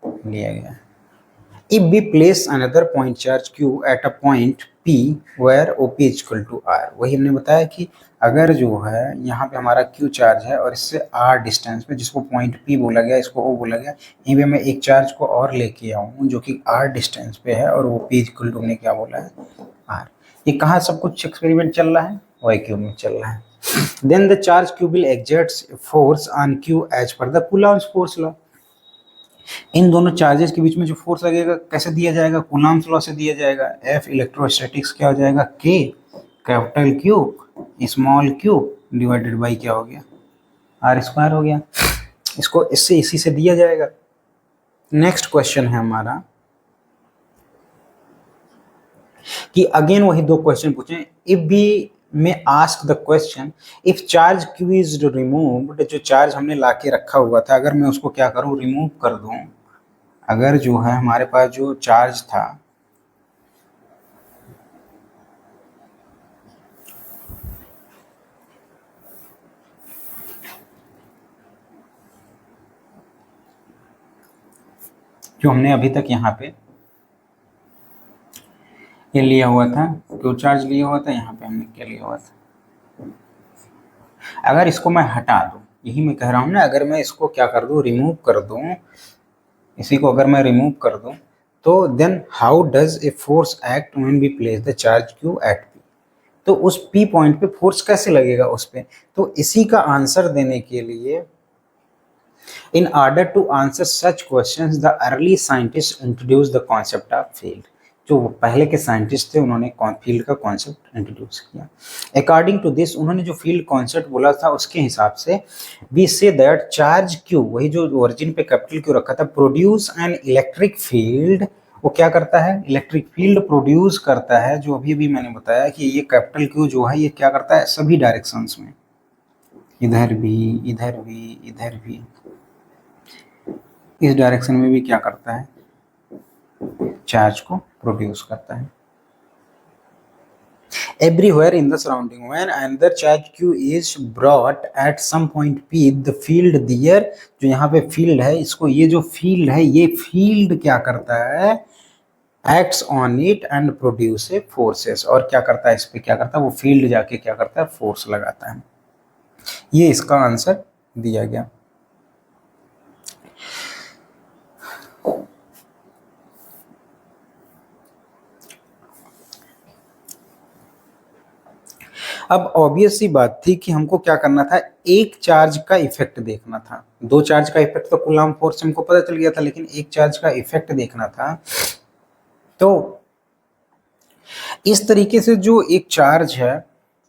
लिया गया। If we place another point charge q at a point p where OP is equal to r, वही हमने बताया कि अगर जो है यहाँ पे हमारा q चार्ज है और इससे r डिस्टेंस पे, जिसको पॉइंट p बोला गया, इसको o बोला गया, यहीं पे मैं एक चार्ज को और लेके आऊँ जो कि r डिस्टेंस पे है और OP is equal to हमने क्या बोला है, r। ये कहाँ सब कुछ एक्सपेरिमेंट चल रहा है, वैक्यूम में चल रहा है। Then the charge q will exert force on q as per the Coulomb's force law। इन दोनों चार्जेस के बीच में जो फोर्स लगेगा कैसे दिया जाएगा, कूलम्ब्स लॉ से दिया जाएगा। एफ इलेक्ट्रोस्टैटिक्स क्या हो जाएगा, के capital Q small Q divided by क्या हो गया, आर स्क्वायर हो गया। इसको इससे इसी से दिया जाएगा। नेक्स्ट क्वेश्चन है हमारा कि अगेन वही दो क्वेश्चन पूछे। इफ भी में ask the question if charge Q is removed, जो चार्ज हमने लाके रखा हुआ था अगर मैं उसको क्या करूं, रिमूव कर दूं, अगर जो है हमारे पास जो चार्ज था जो हमने अभी तक यहाँ पे ये लिया हुआ था, क्यू चार्ज लिया हुआ था, यहाँ पे हमने क्या लिया हुआ था, अगर इसको मैं हटा दूं यही मैं कह रहा हूँ ना, अगर मैं इसको क्या कर दूँ, रिमूव कर दूँ, इसी को अगर मैं रिमूव कर दूँ, तो then how does a force act when we place the charge Q at P, तो उस पी पॉइंट पे फोर्स कैसे लगेगा उस पे। तो इसी का आंसर देने के लिए, in order to answer such questions the early scientist introduce the concept of field, जो पहले के साइंटिस्ट थे उन्होंने फील्ड का कॉन्सेप्ट इंट्रोड्यूस किया। अकॉर्डिंग टू दिस, उन्होंने जो फील्ड कॉन्सेप्ट बोला था उसके हिसाब से we say that charge Q, वही जो ओरिजिन पे कैपिटल क्यू रखा था, प्रोड्यूस एन इलेक्ट्रिक फील्ड, वो क्या करता है, इलेक्ट्रिक फील्ड प्रोड्यूस करता है, जो अभी भी मैंने बताया कि ये कैपिटल क्यू जो है ये क्या करता है सभी डायरेक्शंस में, इधर भी, इधर भी, इधर भी, इस डायरेक्शन में भी क्या करता है, चार्ज को प्रोड्यूस करता है। Everywhere in the surrounding, when another charge q is brought at some point p, the field there, जो यहाँ पे फील्ड है, इसको ये जो फील्ड है, ये फील्ड क्या करता है, acts on it and produce forces, और क्या करता है इस पे, क्या करता है वो फील्ड जाके क्या करता है, फोर्स लगाता है। ये इसका आंसर दिया गया। अब ऑब्वियस सी बात थी कि हमको क्या करना था, एक चार्ज का इफेक्ट देखना था, दो चार्ज का इफेक्ट तो कूलम्ब फोर्स हमको पता चल गया था, लेकिन एक चार्ज का इफेक्ट देखना था। तो इस तरीके से जो एक चार्ज है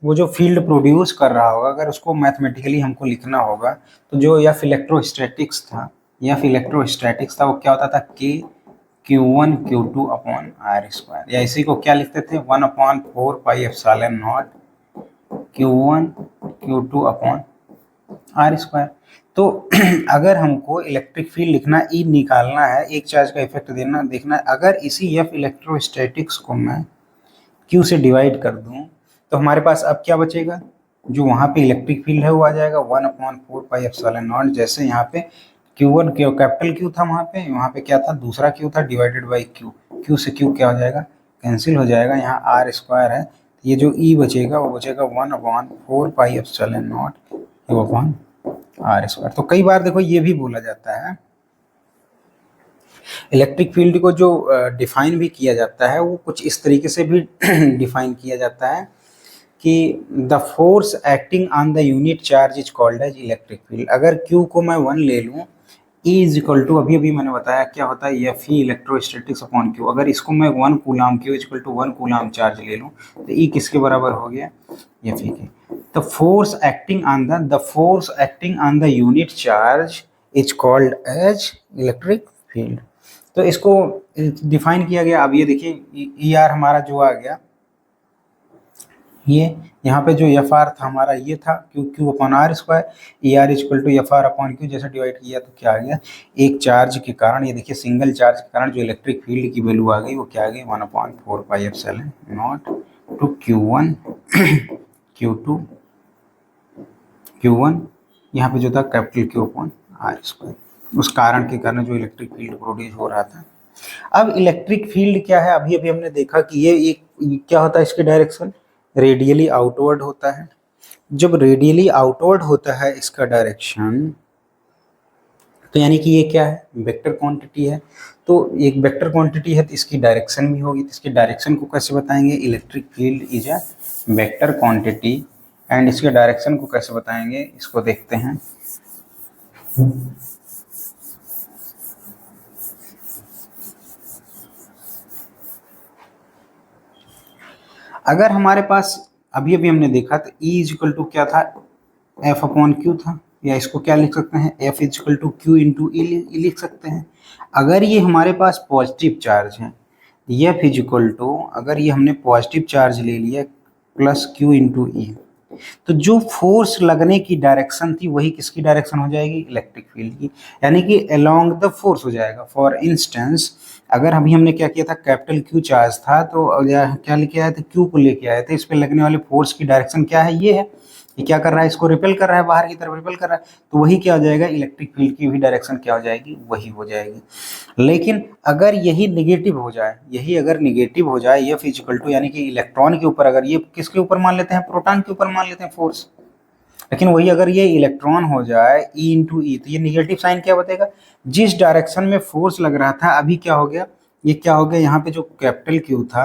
वो जो फील्ड प्रोड्यूस कर रहा होगा, अगर उसको मैथमेटिकली हमको लिखना होगा, तो जो एफ इलेक्ट्रोस्टैटिक्स था, वो क्या होता था, के Q1 Q2 upon are square, या इसी को क्या लिखते थे, 1/4 pi epsilon naught Q1 Q2 upon are square. तो अगर हमको इलेक्ट्रिक फील्ड लिखना, ई निकालना है, एक चार्ज का इफेक्ट देखना है, अगर इसी एफ इलेक्ट्रोस्टैटिक्स को मैं Q से डिवाइड कर दूं, तो हमारे पास अब क्या बचेगा, जो वहाँ पे इलेक्ट्रिक फील्ड है वो आ जाएगा 1/4 पाई एप्सिलॉन नॉट, जैसे यहाँ पे Q1 कैपिटल Q था, वहाँ पे क्या था, दूसरा Q था, डिवाइडेड बाई Q से Q क्या हो जाएगा, कैंसिल हो जाएगा, यहाँ आर स्क्वायर है, ये जो E बचेगा वो बचेगा 1/4 pi epsilon naught Q upon are square. तो कई बार देखो ये भी बोला जाता है, इलेक्ट्रिक फील्ड को जो डिफाइन भी किया जाता है वो कुछ इस तरीके से भी डिफाइन किया जाता है कि the force acting on the unit charge is called as electric field. अगर Q को मैं 1 ले लूँ, E इज इक्वल टू, अभी मैंने बताया क्या होता है, F E electrostatics upon Q, अगर इसको मैं 1 coulomb, Q is equal to 1 coulomb charge ले लूँ, तो E किसके बराबर हो गया, एफ ई के। The force acting on the unit charge is called as electric field. तो इसको डिफाइन किया गया। अब ये देखिए ई आर हमारा जो आ गया, ये यहाँ पे जो एफ आर था हमारा ये था Q upon are square, E R equal to F R upon Q, जैसे डिवाइड किया तो क्या आ गया, एक चार्ज के कारण, ये देखिए सिंगल चार्ज के कारण जो इलेक्ट्रिक फील्ड की वैल्यू आ गई वो क्या आ गई, 1/4 pi epsilon not to Q1 Q2 Q1, यहाँ पे जो था capital Q upon are square, उस कारण के कारण जो इलेक्ट्रिक फील्ड प्रोड्यूस हो रहा था। अब इलेक्ट्रिक फील्ड क्या है, अभी हमने देखा कि ये क्या होता है, इसके डायरेक्शन रेडियली आउटवर्ड होता है। जब रेडियली आउटवर्ड होता है इसका डायरेक्शन, तो यानी कि ये क्या है, वेक्टर क्वांटिटी है। तो एक वेक्टर क्वांटिटी है तो इसकी डायरेक्शन भी होगी, तो इसकी डायरेक्शन को कैसे बताएंगे, electric field is a vector quantity, and इसके डायरेक्शन को कैसे बताएंगे, इसको देखते हैं। अगर हमारे पास अभी हमने देखा तो E इज इक्वल टू क्या था, F अपॉन Q था, या इसको क्या लिख सकते हैं, F is equal to Q into E लिख सकते हैं। अगर ये हमारे पास पॉजिटिव चार्ज है, F इज इक्वल टू, अगर ये हमने पॉजिटिव चार्ज ले लिया प्लस Q इंटू E, तो जो फोर्स लगने की डायरेक्शन थी वही किसकी डायरेक्शन हो जाएगी, इलेक्ट्रिक फील्ड की, यानी कि अलोंग द फोर्स हो जाएगा। फॉर इंस्टेंस, अगर अभी हमने क्या किया था, कैपिटल Q चार्ज था, तो क्या लेके आए थे, Q को लेके आए थे, इस पर लगने वाले फोर्स की डायरेक्शन क्या है, ये है, ये क्या कर रहा है, इसको रिपेल कर रहा है, बाहर की तरफ रिपेल कर रहा है, तो वही क्या हो जाएगा, इलेक्ट्रिक फील्ड की भी डायरेक्शन क्या हो जाएगी, वही हो जाएगी। लेकिन अगर यही निगेटिव हो जाए, ये फिजिकल टू, यानी कि इलेक्ट्रॉन के ऊपर, अगर ये किसके ऊपर मान लेते हैं, प्रोटॉन के ऊपर मान लेते हैं फोर्स, लेकिन वही अगर ये इलेक्ट्रॉन हो जाए ई इंटू ई, तो ये निगेटिव साइन क्या बताएगा, जिस डायरेक्शन में फोर्स लग रहा था अभी क्या हो गया, ये क्या हो गया, यहाँ पे जो कैपिटल क्यू था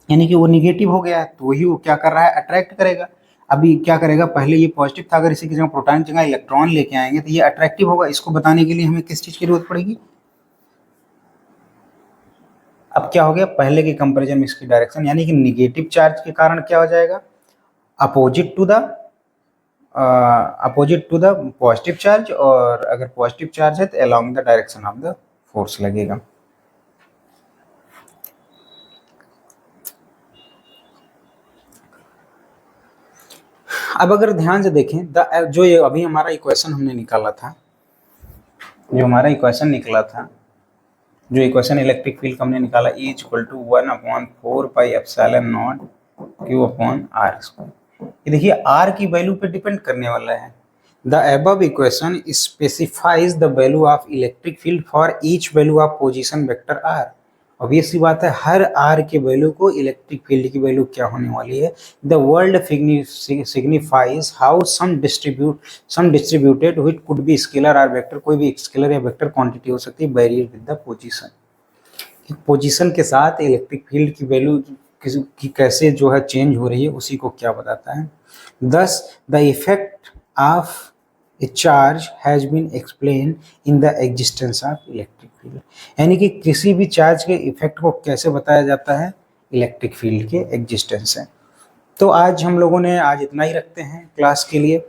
यानी कि वो निगेटिव हो गया है, तो वही वो क्या कर रहा है, अट्रैक्ट करेगा। अभी क्या करेगा, पहले ये पॉजिटिव था, अगर इसी की जगह प्रोटॉन की जगह इलेक्ट्रॉन लेके आएंगे तो ये अट्रैक्टिव होगा। इसको बताने के लिए हमें किस चीज की जरूरत पड़ेगी, अब क्या हो गया, पहले के कंपैरिजन में इसकी डायरेक्शन, यानी कि निगेटिव चार्ज के कारण क्या हो जाएगा, opposite to the positive charge, और अगर पॉजिटिव चार्ज है तो along the direction of the force लगेगा। अब अगर ध्यान से देखें जो ये अभी हमारा इक्वेशन हमने निकाला था, जो हमारा इक्वेशन निकला था, जो इक्वेशन इलेक्ट्रिक फील्ड का हमने निकाला, E इक्वल टू 1/4πε0 Q/r²। ये देखिए R की वैल्यू पे डिपेंड करने वाला है। The above equation specifies the value of electric field for each value of position vector R। Obviously बात है, हर R के वैल्यू को इलेक्ट्रिक फील्ड की वैल्यू क्या होने वाली है। The world signifies how some distributed which could be scalar or vector, कोई भी स्केलर या वेक्टर क्वांटिटी हो सकती है, variate with the position. Position के साथ इलेक्ट्रिक फील्ड की वैल्यू की कैसे जो है चेंज हो रही है, उसी को क्या बताता है। Thus the effect of a charge has been explain in the existence of electric field, यानी कि किसी भी चार्ज के इफेक्ट को कैसे बताया जाता है, इलेक्ट्रिक फील्ड के एग्जिस्टेंस से। तो आज हम लोगों ने आज इतना ही रखते हैं क्लास के लिए।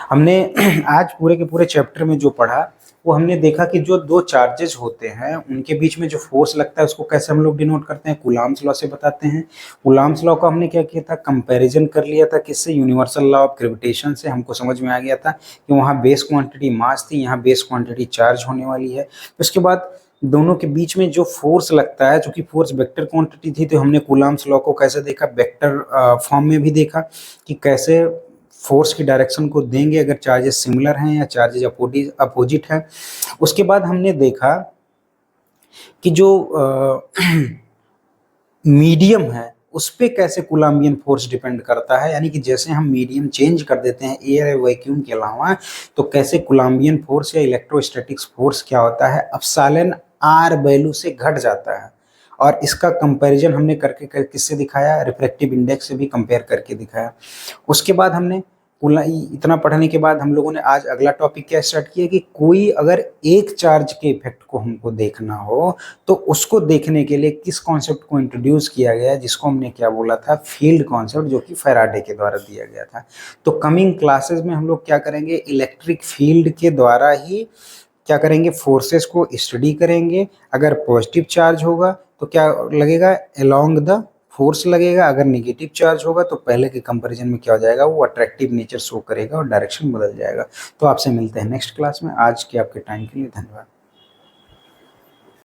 हमने आज पूरे के पूरे चैप्टर में जो पढ़ा वो हमने देखा कि जो दो चार्जेस होते हैं उनके बीच में जो फोर्स लगता है उसको कैसे हम लोग डिनोट करते हैं, कूलाम्स लॉ से बताते हैं। कूलाम्स लॉ का हमने क्या किया था, कंपैरिजन कर लिया था किससे, यूनिवर्सल लॉ ऑफ ग्रेविटेशन से। हमको समझ में आ गया था कि वहाँ बेस क्वांटिटी मास थी, यहाँ बेस क्वांटिटी चार्ज होने वाली है। उसके बाद दोनों के बीच में जो फोर्स लगता है, चूंकि फोर्स वेक्टर क्वांटिटी थी, तो हमने कूलाम्स लॉ को कैसे देखा, वेक्टर फॉर्म में भी देखा कि कैसे फोर्स की डायरेक्शन को देंगे अगर चार्जेस सिमिलर हैं या चार्जेस अपोजिट हैं। उसके बाद हमने देखा कि जो मीडियम है उस पर कैसे कूलाम्बियन फोर्स डिपेंड करता है, यानी कि जैसे हम मीडियम चेंज कर देते हैं एयर या वैक्यूम के अलावा, तो कैसे कूलाम्बियन फोर्स या इलेक्ट्रोस्टैटिक्स फोर्स क्या होता है, एप्सिलॉन आर वैल्यू से घट जाता है। और इसका कंपैरिजन हमने करके किससे दिखाया, रिफ्रैक्टिव इंडेक्स से भी कंपेयर करके दिखाया। उसके बाद हमने इतना पढ़ने के बाद हम लोगों ने आज अगला टॉपिक क्या स्टार्ट किया कि कोई अगर एक चार्ज के इफेक्ट को हमको देखना हो तो उसको देखने के लिए किस कॉन्सेप्ट को इंट्रोड्यूस किया गया, जिसको हमने क्या बोला था, फील्ड कॉन्सेप्ट, जो कि फैराडे के द्वारा दिया गया था। तो कमिंग क्लासेस में हम लोग क्या करेंगे, इलेक्ट्रिक फील्ड के द्वारा ही क्या करेंगे, फोर्सेस को स्टडी करेंगे। अगर पॉजिटिव चार्ज होगा तो क्या लगेगा, अलोंग द फोर्स लगेगा। अगर नेगेटिव चार्ज होगा तो पहले के कंपैरिजन में क्या हो जाएगा, वो अट्रैक्टिव नेचर शो करेगा और डायरेक्शन बदल जाएगा। तो आपसे मिलते हैं नेक्स्ट क्लास में। आज के आपके टाइम के लिए धन्यवाद।